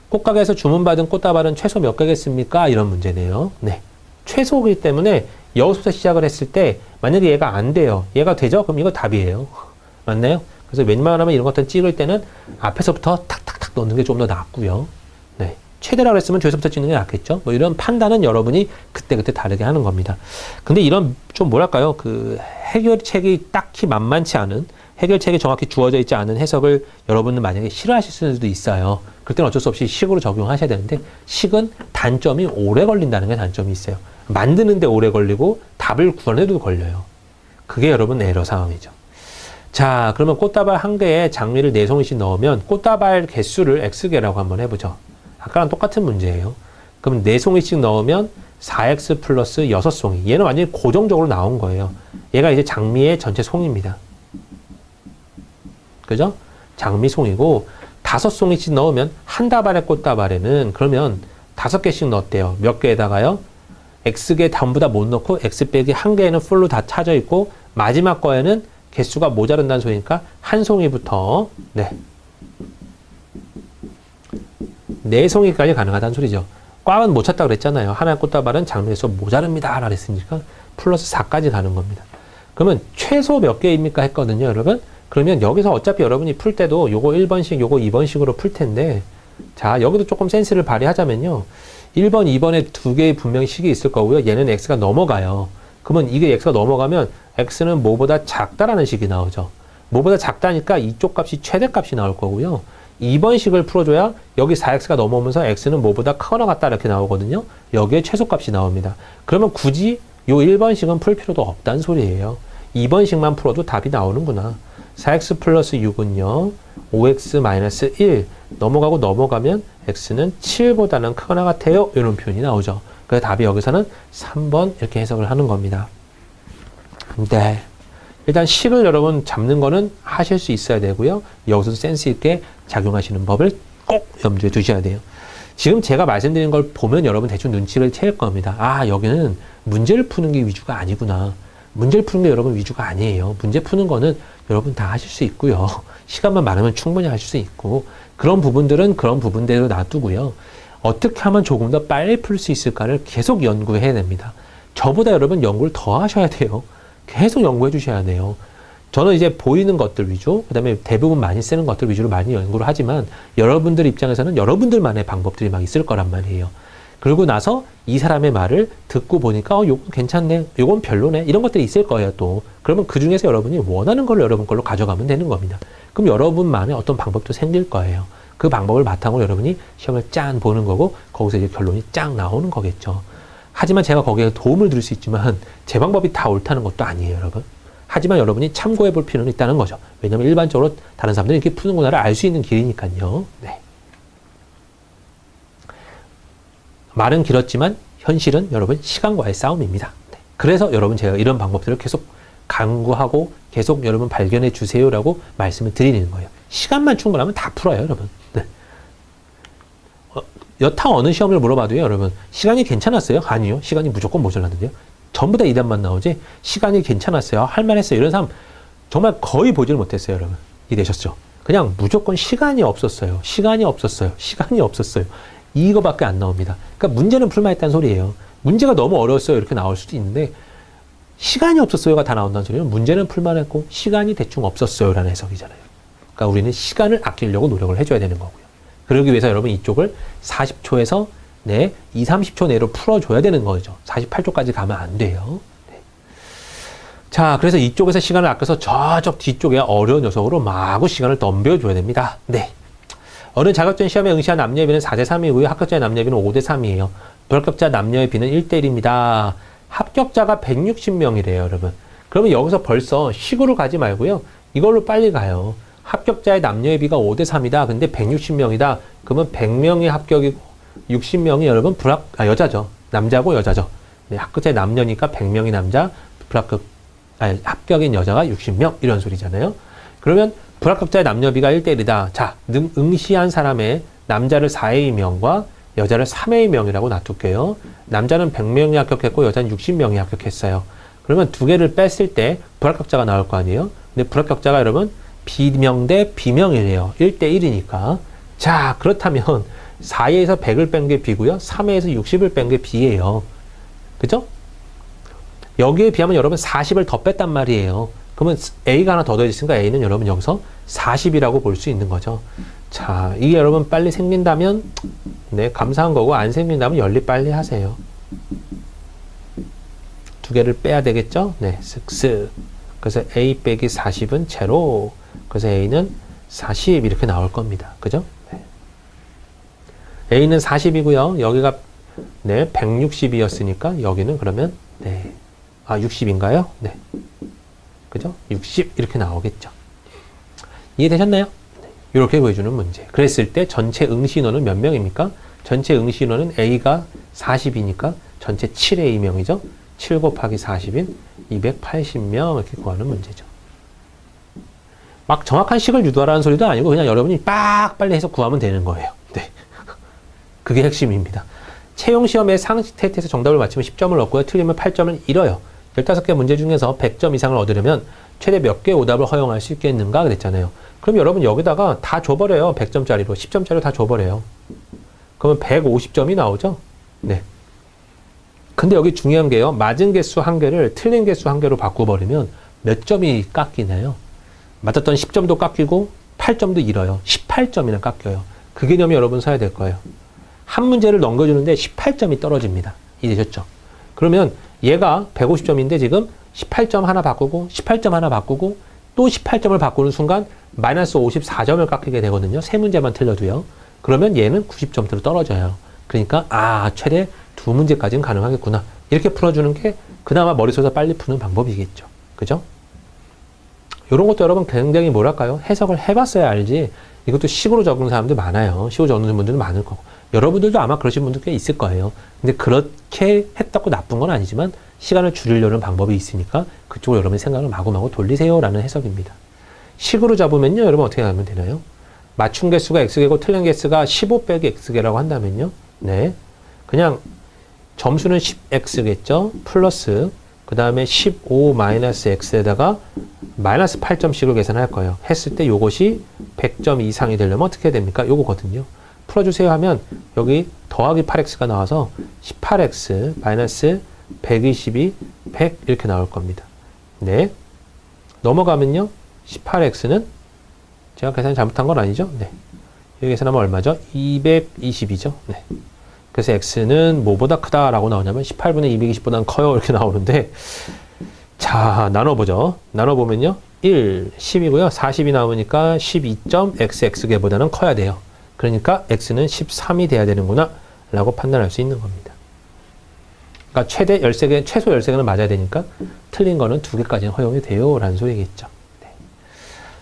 A: 꽃가게에서 주문받은 꽃다발은 최소 몇 개겠습니까? 이런 문제네요. 네. 최소이기 때문에 여기서부터 시작을 했을 때 만약에 얘가 안 돼요. 얘가 되죠? 그럼 이거 답이에요. 맞나요? 그래서 웬만하면 이런 것들 찍을 때는 앞에서부터 탁탁탁 넣는 게 좀 더 낫고요. 네. 최대라고 했으면 뒤에서부터 찍는 게 낫겠죠? 뭐 이런 판단은 여러분이 그때그때 다르게 하는 겁니다. 근데 이런 좀 뭐랄까요? 그 해결책이 딱히 만만치 않은, 해결책이 정확히 주어져 있지 않은 해석을 여러분은 만약에 싫어하실 수도 있어요. 그럴 때는 어쩔 수 없이 식으로 적용하셔야 되는데, 식은 단점이 오래 걸린다는 게 단점이 있어요. 만드는데 오래 걸리고 답을 구하는데도 걸려요. 그게 여러분 에러 상황이죠. 자, 그러면 꽃다발 한 개에 장미를 4송이씩 넣으면 꽃다발 개수를 X개라고 한번 해보죠. 아까랑 똑같은 문제예요. 그럼 4송이씩 넣으면 4X 플러스 6송이. 얘는 완전히 고정적으로 나온 거예요. 얘가 이제 장미의 전체 송입니다. 그죠? 장미 송이고, 5송이씩 넣으면 한 다발의 꽃다발에는 그러면 5개씩 넣었대요. 몇 개에다가요? X개 전부 다 못 넣고 X 빼기 한 개에는 풀로 다 차져 있고, 마지막 거에는 개수가 모자란다는 소리니까 한 송이부터 네 4송이까지 가능하다는 소리죠. 꽉은 못 찼다고 그랬잖아요. 하나의 꽃다발은 장미 개수 모자릅니다 라고 했으니까 플러스 4까지 가는 겁니다. 그러면 최소 몇 개입니까 했거든요, 여러분. 그러면 여기서 어차피 여러분이 풀 때도 요거 1번씩, 요거 2번씩으로 풀 텐데, 자, 여기도 조금 센스를 발휘하자면요. 1번, 2번에 두 개의 분명히 식이 있을 거고요. 얘는 x가 넘어가요. 그러면 이게 x가 넘어가면 x는 뭐보다 작다라는 식이 나오죠. 뭐보다 작다니까 이쪽 값이 최대값이 나올 거고요. 2번 식을 풀어줘야 여기 4x가 넘어오면서 x는 뭐보다 크거나 같다 이렇게 나오거든요. 여기에 최소값이 나옵니다. 그러면 굳이 요 1번식은 풀 필요도 없다는 소리예요. 2번식만 풀어도 답이 나오는구나. 4x 플러스 6은요. 5x 마이너스 1 넘어가고 넘어가면 x는 7보다는 크거나 같아요. 이런 표현이 나오죠. 그래서 답이 여기서는 3번 이렇게 해석을 하는 겁니다. 네. 일단 식을 여러분 잡는 거는 하실 수 있어야 되고요. 여기서도 센스 있게 작용하시는 법을 꼭 염두에 두셔야 돼요. 지금 제가 말씀드린 걸 보면 여러분 대충 눈치를 챌 겁니다. 아, 여기는 문제를 푸는 게 위주가 아니구나. 문제를 푸는 게 여러분 위주가 아니에요. 문제 푸는 거는 여러분 다 하실 수 있고요. 시간만 많으면 충분히 하실 수 있고, 그런 부분들은 그런 부분대로 놔두고요. 어떻게 하면 조금 더 빨리 풀 수 있을까를 계속 연구해야 됩니다. 저보다 여러분 연구를 더 하셔야 돼요. 계속 연구해 주셔야 돼요. 저는 이제 보이는 것들 위주, 그 다음에 대부분 많이 쓰는 것들 위주로 많이 연구를 하지만 여러분들 입장에서는 여러분들만의 방법들이 막 있을 거란 말이에요. 그러고 나서 이 사람의 말을 듣고 보니까 요건 괜찮네, 요건 별로네, 이런 것들이 있을 거예요 또. 그러면 그 중에서 여러분이 원하는 걸 여러분 걸로 가져가면 되는 겁니다. 그럼 여러분만의 어떤 방법도 생길 거예요. 그 방법을 바탕으로 여러분이 시험을 짠 보는 거고, 거기서 이제 결론이 쫙 나오는 거겠죠. 하지만 제가 거기에 도움을 드릴 수 있지만 제 방법이 다 옳다는 것도 아니에요, 여러분. 하지만 여러분이 참고해 볼 필요는 있다는 거죠. 왜냐면 일반적으로 다른 사람들이 이렇게 푸는구나를 알 수 있는 길이니까요. 네. 말은 길었지만 현실은 여러분 시간과의 싸움입니다. 네. 그래서 여러분 제가 이런 방법들을 계속 강구하고 계속 여러분 발견해 주세요라고 말씀을 드리는 거예요. 시간만 충분하면 다 풀어요, 여러분. 네. 여타 어느 시험을 물어봐도요, 여러분 시간이 괜찮았어요? 아니요. 시간이 무조건 모자랐는데요. 전부 다 2단만 나오지 시간이 괜찮았어요, 할만했어요, 이런 사람 정말 거의 보질 못했어요, 여러분. 이해되셨죠? 그냥 무조건 시간이 없었어요. 시간이 없었어요. 시간이 없었어요. 이거밖에 안 나옵니다. 그러니까 문제는 풀만했다는 소리예요. 문제가 너무 어려웠어요, 이렇게 나올 수도 있는데 시간이 없었어요가 다 나온다는 소리는 문제는 풀만했고 시간이 대충 없었어요 라는 해석이잖아요. 그러니까 우리는 시간을 아끼려고 노력을 해줘야 되는 거고요. 그러기 위해서 여러분 이쪽을 40초에서 네, 20, 30초 내로 풀어줘야 되는 거죠. 48초까지 가면 안 돼요. 네. 자, 그래서 이쪽에서 시간을 아껴서 저쪽 뒤쪽에 어려운 녀석으로 마구 시간을 덤벼줘야 됩니다. 네. 어느 자격증 시험에 응시한 남녀의 비는 4대3이고요. 합격자의 남녀의 비는 5대3이에요. 불합격자 남녀의 비는 1대1입니다. 합격자가 160명이래요, 여러분. 그러면 여기서 벌써 식으로 가지 말고요. 이걸로 빨리 가요. 합격자의 남녀의 비가 5대3이다. 근데 160명이다. 그러면 100명이 합격이고 60명이 여러분 여자죠. 남자고 여자죠. 네, 합격자의 남녀니까 100명이 남자, 합격인 여자가 60명 이런 소리잖아요. 그러면 불합격자의 남녀비가 1대1이다. 자, 응시한 사람의 남자를 4의 명과 여자를 3의 명이라고 놔둘게요. 남자는 100명이 합격했고 여자는 60명이 합격했어요. 그러면 두 개를 뺐을 때 불합격자가 나올 거 아니에요? 근데 불합격자가 여러분 B명 대 B명이래요. 1대1이니까. 자, 그렇다면 4에서 100을 뺀 게 B고요. 3에서 60을 뺀 게 B예요. 그죠? 여기에 비하면 여러분 40을 더 뺐단 말이에요. 그러면 A가 하나 더 더해졌으니까 A는 여러분 여기서 40이라고 볼 수 있는 거죠. 자, 이게 여러분 빨리 생긴다면 네, 감사한 거고, 안 생긴다면 연립 빨리 하세요. 두 개를 빼야 되겠죠? 네, 쓱쓱. 그래서 A 빼기 40은 제로. 그래서 A는 40 이렇게 나올 겁니다. 그죠? 네. A는 40이고요. 여기가 네, 160이었으니까 여기는 그러면 네, 60인가요? 네. 그죠? 60 이렇게 나오겠죠. 이해되셨나요? 네. 이렇게 보여주는 문제. 그랬을 때 전체 응시인원은 몇 명입니까? 전체 응시인원은 A가 40이니까 전체 7A명이죠. 7 곱하기 40인 280명 이렇게 구하는 문제죠. 막 정확한 식을 유도하라는 소리도 아니고 그냥 여러분이 빨리 해서 구하면 되는 거예요. 네. 그게 핵심입니다. 채용시험의 상식 테스트에서 정답을 맞히면 10점을 얻고요. 틀리면 8점을 잃어요. 15개 문제 중에서 100점 이상을 얻으려면 최대 몇 개의 오답을 허용할 수 있겠는가 그랬잖아요. 그럼 여러분 여기다가 다 줘버려요. 100점짜리로. 10점짜리로 다 줘버려요. 그러면 150점이 나오죠? 네. 근데 여기 중요한 게요. 맞은 개수 1개를 틀린 개수 1개로 바꿔버리면 몇 점이 깎이나요? 맞았던 10점도 깎이고 8점도 잃어요. 18점이나 깎여요. 그 개념이 여러분 써야 될 거예요. 한 문제를 넘겨주는데 18점이 떨어집니다. 이해되셨죠? 그러면 얘가 150점인데 지금 18점 하나 바꾸고 18점 하나 바꾸고 또 18점을 바꾸는 순간 마이너스 54점을 깎이게 되거든요. 세 문제만 틀려도요. 그러면 얘는 90점대로 떨어져요. 그러니까 최대 2문제까지는 가능하겠구나. 이렇게 풀어주는 게 그나마 머릿속에서 빨리 푸는 방법이겠죠. 그죠? 이런 것도 여러분 굉장히 뭐랄까요? 해석을 해봤어야 알지. 이것도 식으로 적는 사람들 많아요. 식으로 적는 분들도 많을 거고. 여러분들도 아마 그러신 분들 꽤 있을 거예요. 근데 그렇게 했다고 나쁜 건 아니지만 시간을 줄이려는 방법이 있으니까 그쪽으로 여러분의 생각을 마구마구 돌리세요라는 해석입니다. 식으로 잡으면요. 여러분 어떻게 하면 되나요? 맞춘 개수가 x개고 틀린 개수가 15 빼기 x개라고 한다면요. 네. 그냥 점수는 10x겠죠. 플러스 그 다음에 15 마이너스 x에다가 마이너스 8점씩을 계산할 거예요. 했을 때 요것이 100점 이상이 되려면 어떻게 됩니까? 요거거든요. 풀어주세요 하면 여기 더하기 8x가 나와서 18x 마이너스 122, 100 이렇게 나올 겁니다. 네. 넘어가면요. 18x는 제가 계산이 잘못한 건 아니죠? 네. 여기 계산하면 얼마죠? 220이죠? 네. 그래서 x는 뭐보다 크다라고 나오냐면 18분의 220보다는 커요. 이렇게 나오는데 자, 나눠보죠. 나눠보면요. 1, 10이고요. 40이 나오니까 12.xx개보다는 커야 돼요. 그러니까 x는 13이 돼야 되는구나 라고 판단할 수 있는 겁니다. 그러니까 최대 13개, 최소 13개는 맞아야 되니까 틀린 거는 2개까지는 허용이 돼요 라는 소리겠죠. 네.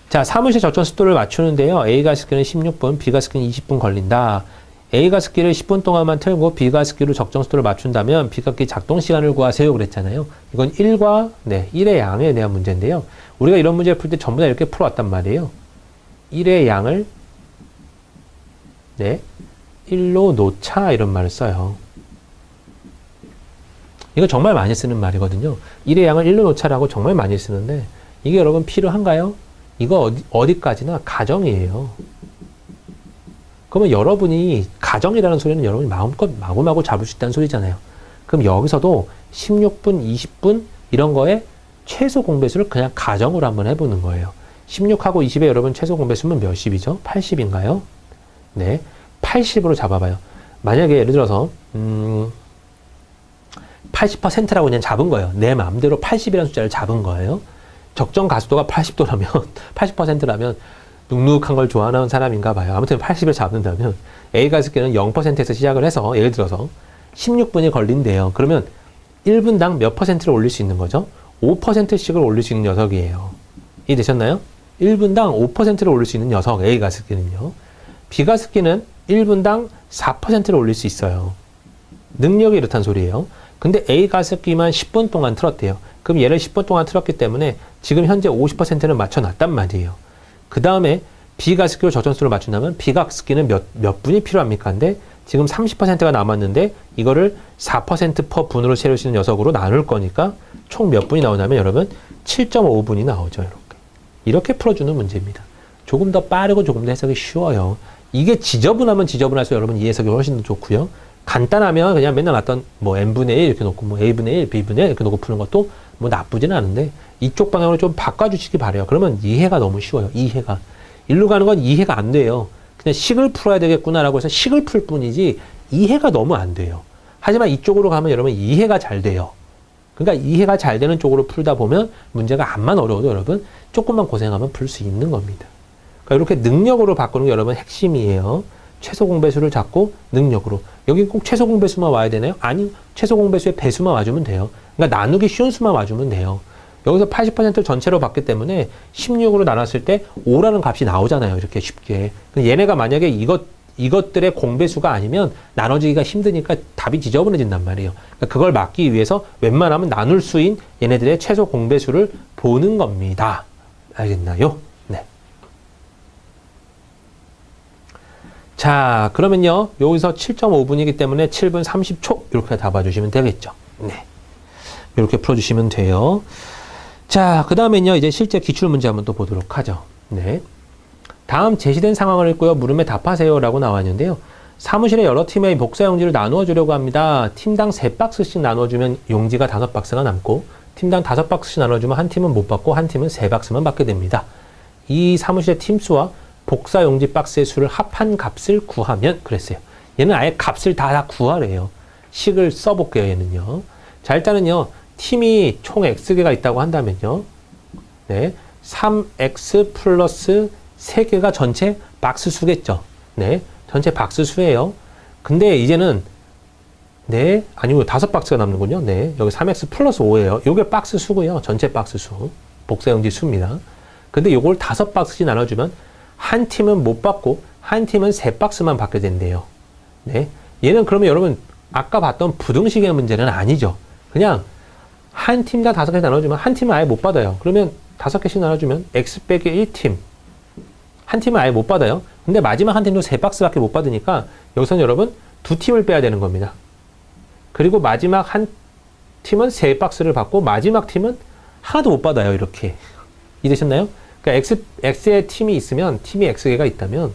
A: 자, 사무실 적정 속도를 맞추는데요. A가 스키는 16분, B가 스키는 20분 걸린다. A가 스키를 10분 동안만 틀고 B가 스키로 적정 속도를 맞춘다면 B각기 작동 시간을 구하세요 그랬잖아요. 이건 1과 1의 양에 대한 문제인데요. 우리가 이런 문제를 풀 때 전부 다 이렇게 풀어왔단 말이에요. 1의 양을 1로 놓자 이런 말을 써요. 이거 정말 많이 쓰는 말이거든요. 1의 양을 1로 놓자라고 정말 많이 쓰는데 이게 여러분 필요한가요? 이거 어디까지나 가정이에요. 그러면 여러분이 가정이라는 소리는 여러분이 마음껏 마구마구 잡을 수 있다는 소리잖아요. 그럼 여기서도 16분, 20분 이런 거에 최소 공배수를 그냥 가정으로 한번 해보는 거예요. 16하고 20에 여러분 최소 공배수면 몇십이죠? 80인가요? 네, 80으로 잡아봐요. 만약에 예를 들어서 80%라고 그냥 잡은 거예요. 내 마음대로 80이라는 숫자를 잡은 거예요. 적정 가속도가 80도라면 80%라면 눅눅한 걸 좋아하는 사람인가 봐요. 아무튼 80을 잡는다면 A 가속기는 0%에서 시작을 해서 예를 들어서 16분이 걸린대요. 그러면 1분당 몇 %를 올릴 수 있는 거죠? 5%씩을 올릴 수 있는 녀석이에요. 이해되셨나요? 1분당 5%를 올릴 수 있는 녀석 A 가속기는요. B 가속기는 1분당 4%를 올릴 수 있어요. 능력이 이렇단 소리예요. 근데 A 가속기만 10분 동안 틀었대요. 그럼 얘를 10분 동안 틀었기 때문에 지금 현재 50%는 맞춰놨단 말이에요. 그 다음에 B 가속기로 적정수를 맞춘다면 B 가속기는 몇 분이 필요합니까? 근데 지금 30%가 남았는데 이거를 4% per 분으로 채울 수 있는 녀석으로 나눌 거니까 총 몇 분이 나오냐면 여러분 7.5분이 나오죠. 이렇게 풀어주는 문제입니다. 조금 더 빠르고 조금 더 해석이 쉬워요. 이게 지저분하면 지저분할수록 여러분 이 해석이 훨씬 더 좋고요. 간단하면 그냥 맨날 났던 뭐 n분의 1 이렇게 놓고 뭐 a분의 1, b분의 1 이렇게 놓고 푸는 것도 뭐 나쁘지는 않은데 이쪽 방향으로 좀 바꿔주시기 바래요. 그러면 이해가 너무 쉬워요. 이해가. 일로 가는 건 이해가 안 돼요. 그냥 식을 풀어야 되겠구나라고 해서 식을 풀 뿐이지 이해가 너무 안 돼요. 하지만 이쪽으로 가면 여러분 이해가 잘 돼요. 그러니까 이해가 잘 되는 쪽으로 풀다 보면 문제가 암만 어려워도 여러분 조금만 고생하면 풀 수 있는 겁니다. 그러니까 이렇게 능력으로 바꾸는 게 여러분 핵심이에요. 최소 공배수를 잡고 능력으로. 여기 꼭 최소 공배수만 와야 되나요? 아니, 최소 공배수의 배수만 와주면 돼요. 그러니까 나누기 쉬운 수만 와주면 돼요. 여기서 80% 전체로 봤기 때문에 16으로 나눴을 때 5라는 값이 나오잖아요. 이렇게 쉽게. 얘네가 만약에 이것들의 공배수가 아니면 나눠지기가 힘드니까 답이 지저분해진단 말이에요. 그러니까 그걸 막기 위해서 웬만하면 나눌 수인 얘네들의 최소 공배수를 보는 겁니다. 알겠나요? 네. 자, 그러면요. 여기서 7.5분이기 때문에 7분 30초 이렇게 잡아주시면 되겠죠. 네. 이렇게 풀어주시면 돼요. 자, 그 다음엔요. 이제 실제 기출문제 한번 또 보도록 하죠. 네. 다음 제시된 상황을 읽고요. 물음에 답하세요 라고 나왔는데요. 사무실에 여러 팀의 복사 용지를 나누어 주려고 합니다. 팀당 3박스씩 나눠주면 용지가 5박스가 남고 팀당 5박스씩 나눠주면 한 팀은 못 받고 한 팀은 3박스만 받게 됩니다. 이 사무실의 팀수와 복사용지 박스의 수를 합한 값을 구하면 그랬어요. 얘는 아예 값을 다 구하래요. 식을 써볼게요, 얘는요. 자, 일단은요, 팀이 총 X개가 있다고 한다면요. 네. 3X 플러스 3개가 전체 박스 수겠죠. 네. 전체 박스 수예요. 근데 이제는, 네. 아니고 5박스가 남는군요. 네. 여기 3X 플러스 5예요. 요게 박스 수고요. 전체 박스 수. 복사용지 수입니다. 근데 요걸 5박스씩 나눠주면 한 팀은 못 받고 한 팀은 3박스만 받게 된대요. 네. 얘는 그러면 여러분 아까 봤던 부등식의 문제는 아니죠. 그냥 한 팀 다 5개 나눠주면 한 팀은 아예 못 받아요. 그러면 5개씩 나눠주면 X 빼기 1팀. 한 팀은 아예 못 받아요. 근데 마지막 한 팀도 3박스밖에 못 받으니까 여기서는 여러분 2팀을 빼야 되는 겁니다. 그리고 마지막 한 팀은 3박스를 받고 마지막 팀은 하나도 못 받아요. 이렇게. 이해되셨나요? 그러니까 X의 팀이 있으면, 팀이 X개가 있다면,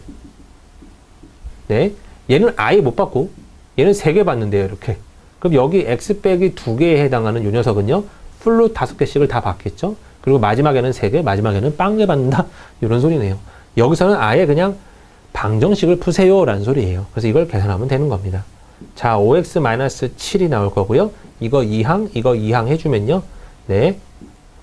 A: 네. 얘는 아예 못 받고, 얘는 3개 받는데요. 이렇게. 그럼 여기 X 빼기 2개에 해당하는 요 녀석은요, 풀로 5개씩을 다 받겠죠? 그리고 마지막에는 3개, 마지막에는 빵개 받는다. 이런 소리네요. 여기서는 아예 그냥 방정식을 푸세요. 라는 소리예요. 그래서 이걸 계산하면 되는 겁니다. 자, 5x-7이 나올 거고요. 이거 2항, 이거 2항 해주면요. 네.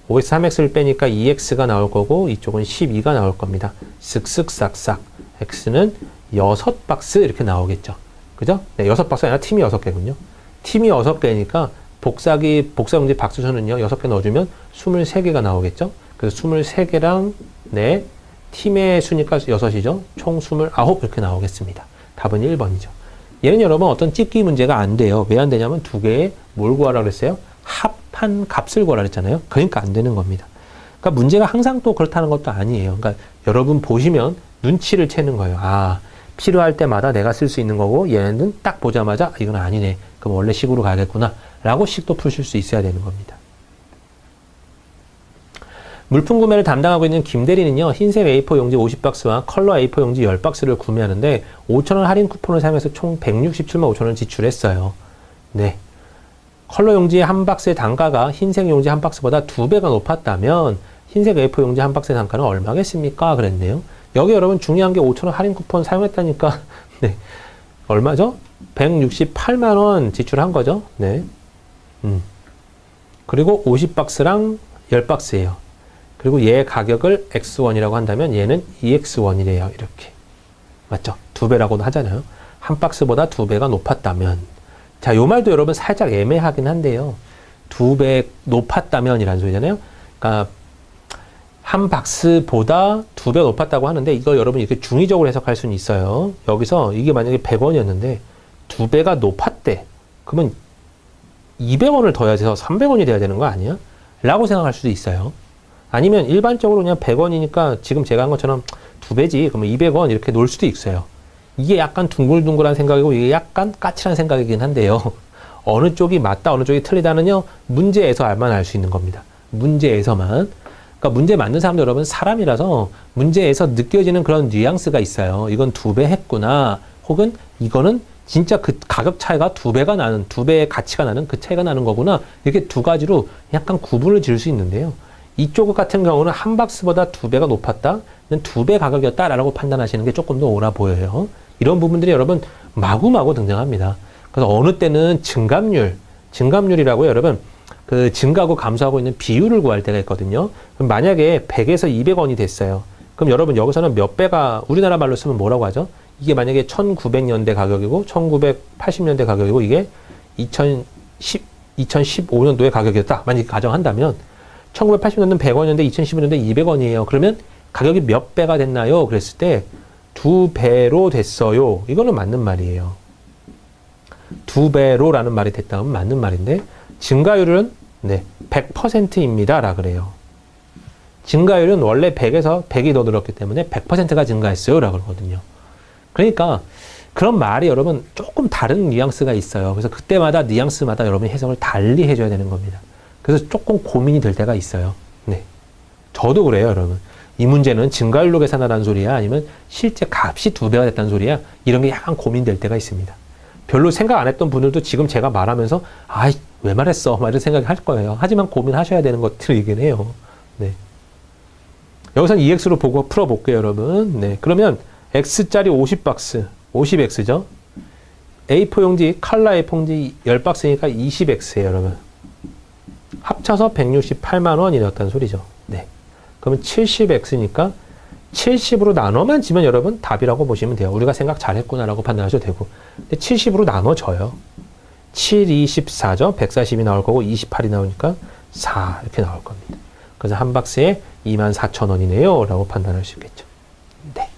A: 5x 3x를 빼니까 2x가 나올 거고 이쪽은 12가 나올 겁니다. 쓱쓱 싹싹 x는 6박스 이렇게 나오겠죠. 그죠? 네, 6박스가 아니라 팀이 6개군요. 팀이 6개니까 복사용지 박스수는요. 6개 넣어주면 23개가 나오겠죠. 그래서 23개랑 네, 팀의 수니까 6이죠. 총 29 이렇게 나오겠습니다. 답은 1번이죠. 얘는 여러분 어떤 찍기 문제가 안 돼요. 왜 안 되냐면 두 개의 뭘 구하라고 그랬어요? 합한 값을 구하라 그랬잖아요. 그러니까 안 되는 겁니다. 그러니까 문제가 항상 또 그렇다는 것도 아니에요. 그러니까 여러분 보시면 눈치를 채는 거예요. 아, 필요할 때마다 내가 쓸 수 있는 거고 얘는 딱 보자마자 이건 아니네. 그럼 원래 식으로 가야겠구나. 라고 식도 푸실 수 있어야 되는 겁니다. 물품 구매를 담당하고 있는 김대리는요. 흰색 A4 용지 50박스와 컬러 A4 용지 10박스를 구매하는데 5,000원 할인 쿠폰을 사용해서 총 167만 5천원을 지출했어요. 네. 컬러 용지 한 박스의 단가가 흰색 용지 한 박스보다 2배가 높았다면 흰색 A4 용지 한 박스의 단가는 얼마겠습니까? 그랬네요. 여기 여러분 중요한 게 5,000원 할인 쿠폰 사용했다니까 네. 얼마죠? 168만원 지출한 거죠. 네. 그리고 50박스랑 10박스예요. 그리고 얘 가격을 X1이라고 한다면 얘는 EX1이래요. 이렇게. 맞죠? 2배라고도 하잖아요. 한 박스보다 2배가 높았다면. 자, 요 말도 여러분 살짝 애매하긴 한데요. 2배 높았다면 이라는 소리잖아요. 그러니까 한 박스보다 2배 높았다고 하는데 이거 여러분 이렇게 중의적으로 해석할 수는 있어요. 여기서 이게 만약에 100원이었는데 2배가 높았대. 그러면 200원을 더 해야 돼서 300원이 돼야 되는 거 아니야? 라고 생각할 수도 있어요. 아니면 일반적으로 그냥 100원이니까 지금 제가 한 것처럼 2배지. 그러면 200원 이렇게 놓을 수도 있어요. 이게 약간 둥글둥글한 생각이고 이게 약간 까칠한 생각이긴 한데요. 어느 쪽이 맞다 어느 쪽이 틀리다는요. 문제에서만 알 수 있는 겁니다. 문제에서만. 그러니까 문제 만든 사람도 여러분 사람이라서 문제에서 느껴지는 그런 뉘앙스가 있어요. 이건 2배 했구나. 혹은 이거는 진짜 그 가격 차이가 2배가 나는 2배의 가치가 나는 그 차이가 나는 거구나. 이렇게 두 가지로 약간 구분을 지을 수 있는데요. 이쪽 같은 경우는 한 박스보다 2배가 높았다. 2배 가격이었다라고 판단하시는 게 조금 더 옳아 보여요. 이런 부분들이 여러분 마구마구 등장합니다. 그래서 어느 때는 증감률이라고 여러분 그 증가하고 감소하고 있는 비율을 구할 때가 있거든요. 그럼 만약에 100에서 200원이 됐어요. 그럼 여러분 여기서는 몇 배가 우리나라 말로 쓰면 뭐라고 하죠? 이게 만약에 1900년대 가격이고 1980년대 가격이고 이게 2015년도의 가격이었다. 만약에 가정한다면 1980년대는 100원이었는데 2015년대 200원이에요. 그러면 가격이 몇 배가 됐나요? 그랬을 때 2배로 됐어요. 이거는 맞는 말이에요. 2배로라는 말이 됐다면 맞는 말인데 증가율은 네, 100%입니다. 라 그래요. 증가율은 원래 100에서 100이 더 늘었기 때문에 100%가 증가했어요. 라 그러거든요. 그러니까 그런 말이 여러분 조금 다른 뉘앙스가 있어요. 그래서 그때마다 뉘앙스마다 여러분이 해석을 달리 해줘야 되는 겁니다. 그래서 조금 고민이 될 때가 있어요. 네. 저도 그래요, 여러분. 이 문제는 증가율로 계산하라는 소리야? 아니면 실제 값이 2배가 됐다는 소리야? 이런 게 약간 고민될 때가 있습니다. 별로 생각 안 했던 분들도 지금 제가 말하면서 아이, 왜 말했어? 막 이런 생각이 할 거예요. 하지만 고민하셔야 되는 것들이긴 해요. 네. 여기선 2x로 보고 풀어볼게요, 여러분. 네. 그러면 x짜리 50박스, 50x죠. A4 용지, 칼라 A4 용지 10박스니까 20x예요, 여러분. 합쳐서 168만 원이 되었다는 소리죠. 네. 그러면 70x니까 70으로 나눠만 지면 여러분 답이라고 보시면 돼요. 우리가 생각 잘했구나라고 판단하셔도 되고. 근데 70으로 나눠져요. 7, 24죠. 140이 나올 거고 28이 나오니까 4 이렇게 나올 겁니다. 그래서 한 박스에 24,000원이네요 라고 판단할 수 있겠죠. 네.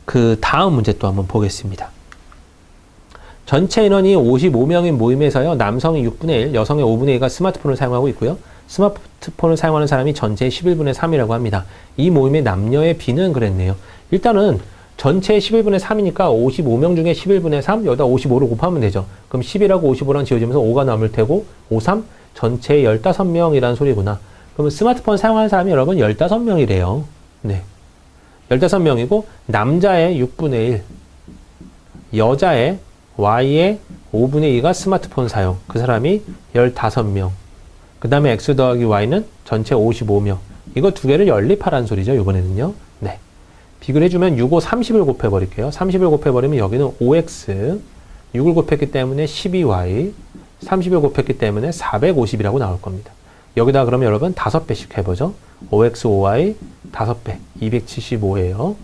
A: 그 다음 문제 또 한번 보겠습니다. 전체 인원이 55명인 모임에서요. 남성이 6분의 1, 여성의 5분의 2가 스마트폰을 사용하고 있고요. 스마트폰을 사용하는 사람이 전체의 11분의 3이라고 합니다. 이 모임의 남녀의 비는 그랬네요. 일단은 전체의 11분의 3이니까 55명 중에 11분의 3, 여기다 55를 곱하면 되죠. 그럼 10이라고 55랑 지워지면서 5가 남을 테고 5, 3, 전체의 15명이라는 소리구나. 그러면 스마트폰 사용하는 사람이 여러분 15명이래요. 네. 15명이고 남자의 6분의 1, 여자의 Y의 5분의 2가 스마트폰 사용. 그 사람이 15명. 그 다음에 X 더하기 Y는 전체 55명. 이거 두 개를 연립하라는 소리죠. 이번에는요. 네. 비교를 해주면 6, 5, 30을 곱해버릴게요. 30을 곱해버리면 여기는 5X, 6을 곱했기 때문에 12Y, 30을 곱했기 때문에 450이라고 나올 겁니다. 여기다 그러면 여러분 5배씩 해보죠. 5X, 5Y, 5배, 275예요.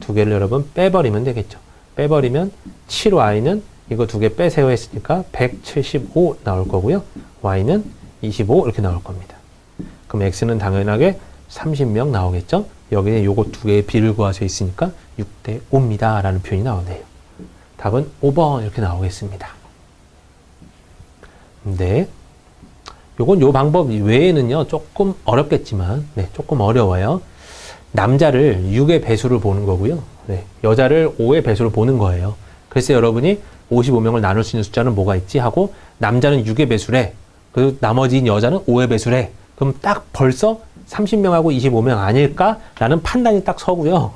A: 두 개를 여러분 빼버리면 되겠죠. 빼버리면 7Y는 이거 두 개 빼세요 했으니까 175 나올 거고요. Y는 25 이렇게 나올 겁니다. 그럼 X는 당연하게 30명 나오겠죠. 여기에 요거 두 개의 비를 구하져 있으니까 6대 5입니다 라는 표현이 나오네요. 답은 5번 이렇게 나오겠습니다. 네. 요건 요 방법 외에는요 조금 어렵겠지만 네, 조금 어려워요. 남자를 6의 배수를 보는 거고요. 네, 여자를 5의 배수를 보는 거예요. 그래서 여러분이 55명을 나눌 수 있는 숫자는 뭐가 있지 하고 남자는 6의 배수래. 그 나머지 여자는 5의 배수래. 그럼 딱 벌써 30명하고 25명 아닐까라는 판단이 딱 서고요.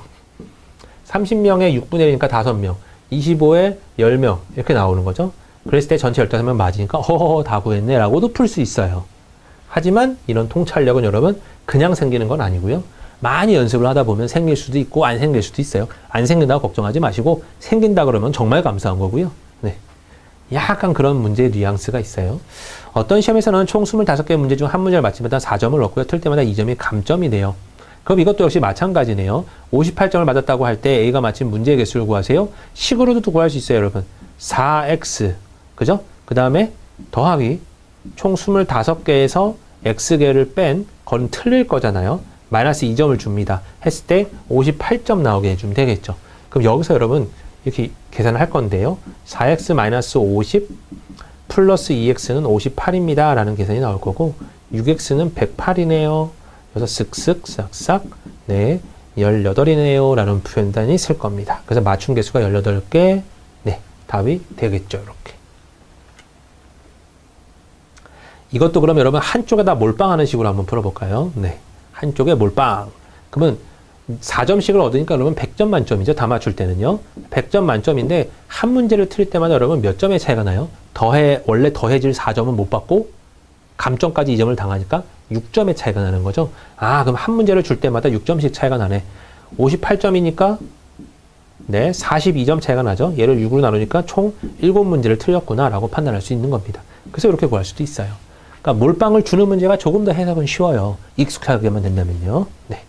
A: 30명에 6분의 1이니까 5명, 25에 10명 이렇게 나오는 거죠. 그랬을 때 전체 15명 맞으니까 허허허 다 구했네 라고도 풀 수 있어요. 하지만 이런 통찰력은 여러분 그냥 생기는 건 아니고요. 많이 연습을 하다 보면 생길 수도 있고 안 생길 수도 있어요. 안 생긴다고 걱정하지 마시고 생긴다 그러면 정말 감사한 거고요. 네. 약간 그런 문제의 뉘앙스가 있어요. 어떤 시험에서는 총 25개 문제 중 한 문제를 맞히면 4점을 얻고요. 틀 때마다 2점이 감점이 돼요. 그럼 이것도 역시 마찬가지네요. 58점을 맞았다고 할 때 A가 맞힌 문제의 개수를 구하세요. 식으로도 구할 수 있어요, 여러분. 4x, 그죠? 그 다음에 더하기 총 25개에서 x개를 뺀 건 틀릴 거잖아요. 마이너스 2점을 줍니다. 했을 때 58점 나오게 해주면 되겠죠. 그럼 여기서 여러분 이렇게 계산을 할 건데요. 4x 마이너스 50 플러스 2x는 58입니다. 라는 계산이 나올 거고 6x는 108이네요. 그래서 쓱쓱 싹싹 네 18이네요. 라는 표현단이 쓸 겁니다. 그래서 맞춤 개수가 18개 네 답이 되겠죠. 이렇게. 이것도 그럼 여러분 한쪽에다 몰빵하는 식으로 한번 풀어볼까요? 네. 한쪽에 몰빵. 그러면 4점씩을 얻으니까 여러분 100점 만점이죠. 다 맞출 때는요. 100점 만점인데 한 문제를 틀릴 때마다 여러분 몇 점의 차이가 나요? 원래 더해질 4점은 못 받고 감점까지 2점을 당하니까 6점의 차이가 나는 거죠. 아, 그럼 한 문제를 줄 때마다 6점씩 차이가 나네. 58점이니까 네, 42점 차이가 나죠. 얘를 6으로 나누니까 총 7문제를 틀렸구나 라고 판단할 수 있는 겁니다. 그래서 이렇게 구할 수도 있어요. 그러니까 몰빵을 주는 문제가 조금 더 해석은 쉬워요. 익숙하게만 된다면요. 네.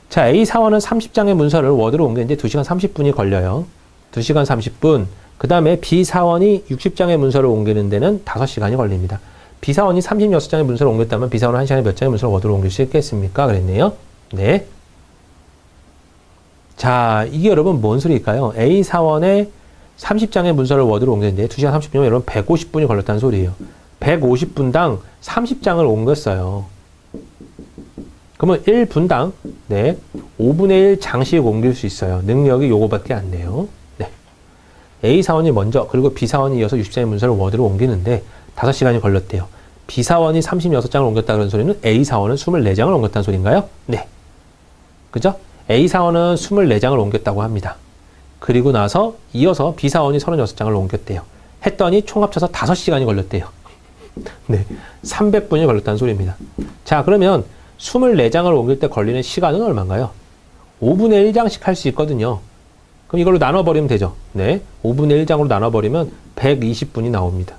A: 자, A 사원은 30장의 문서를 워드로 옮기는데 2시간 30분이 걸려요. 2시간 30분. 그 다음에 B 사원이 60장의 문서를 옮기는 데는 5시간이 걸립니다. B 사원이 36장의 문서를 옮겼다면 B 사원은 1시간에 몇 장의 문서를 워드로 옮길 수 있겠습니까? 그랬네요. 네. 자, 이게 여러분 뭔 소리일까요? A 사원에 30장의 문서를 워드로 옮겼는데 2시간 30분이면 여러분 150분이 걸렸다는 소리예요. 150분당 30장을 옮겼어요. 그러면 1분당 네, 5분의 1 장씩 옮길 수 있어요. 능력이 요거밖에 안 돼요. 네. A 사원이 먼저 그리고 B 사원이 이어서 60장의 문서를 워드로 옮기는데 5시간이 걸렸대요. B 사원이 36장을 옮겼다 그런 소리는 A 사원은 24장을 옮겼다는 소리인가요? 네. 그죠? A 사원은 24장을 옮겼다고 합니다. 그리고 나서 이어서 B 사원이 36장을 옮겼대요. 했더니 총 합쳐서 5시간이 걸렸대요. 네, 300분이 걸렸다는 소리입니다. 자, 그러면 24장을 옮길 때 걸리는 시간은 얼마인가요? 5분의 1장씩 할 수 있거든요. 그럼 이걸로 나눠버리면 되죠. 네, 5분의 1장으로 나눠버리면 120분이 나옵니다.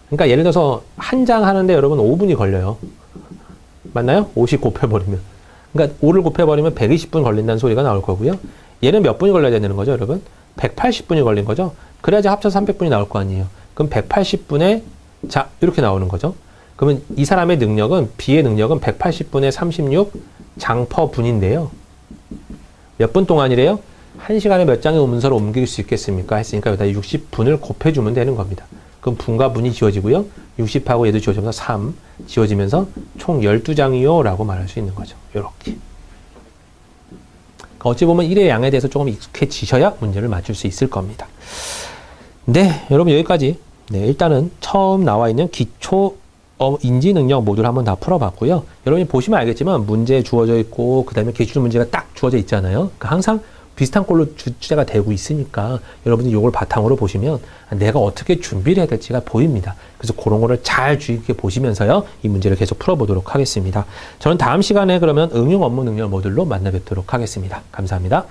A: 그러니까 예를 들어서 한 장 하는데 여러분 5분이 걸려요. 맞나요? 50 곱해버리면. 그러니까 5를 곱해버리면 120분 걸린다는 소리가 나올 거고요. 얘는 몇 분이 걸려야 되는 거죠, 여러분? 180분이 걸린 거죠? 그래야지 합쳐서 300분이 나올 거 아니에요. 그럼 180분에, 자, 이렇게 나오는 거죠. 그러면 이 사람의 능력은, B의 능력은 180분의 36 장 퍼 분인데요. 몇 분 동안이래요? 1시간에 몇 장의 문서를 옮길 수 있겠습니까? 했으니까 여기다 60분을 곱해주면 되는 겁니다. 그럼 분과 분이 지워지고요. 60하고 얘도 지워지면서 3 지워지면서 총 12장이요 라고 말할 수 있는 거죠. 요렇게. 어찌 보면 1의 양에 대해서 조금 익숙해지셔야 문제를 맞출 수 있을 겁니다. 네, 여러분 여기까지. 네, 일단은 처음 나와 있는 기초 인지 능력 모듈 한번 다 풀어봤고요. 여러분이 보시면 알겠지만 문제 주어져 있고 그 다음에 기출 문제가 딱 주어져 있잖아요. 그러니까 항상 비슷한 꼴로 주제가 되고 있으니까 여러분이 이걸 바탕으로 보시면 내가 어떻게 준비를 해야 될지가 보입니다. 그래서 그런 거를 잘 주의 깊게 보시면서요. 이 문제를 계속 풀어보도록 하겠습니다. 저는 다음 시간에 그러면 응용 업무 능력 모듈로 만나 뵙도록 하겠습니다. 감사합니다.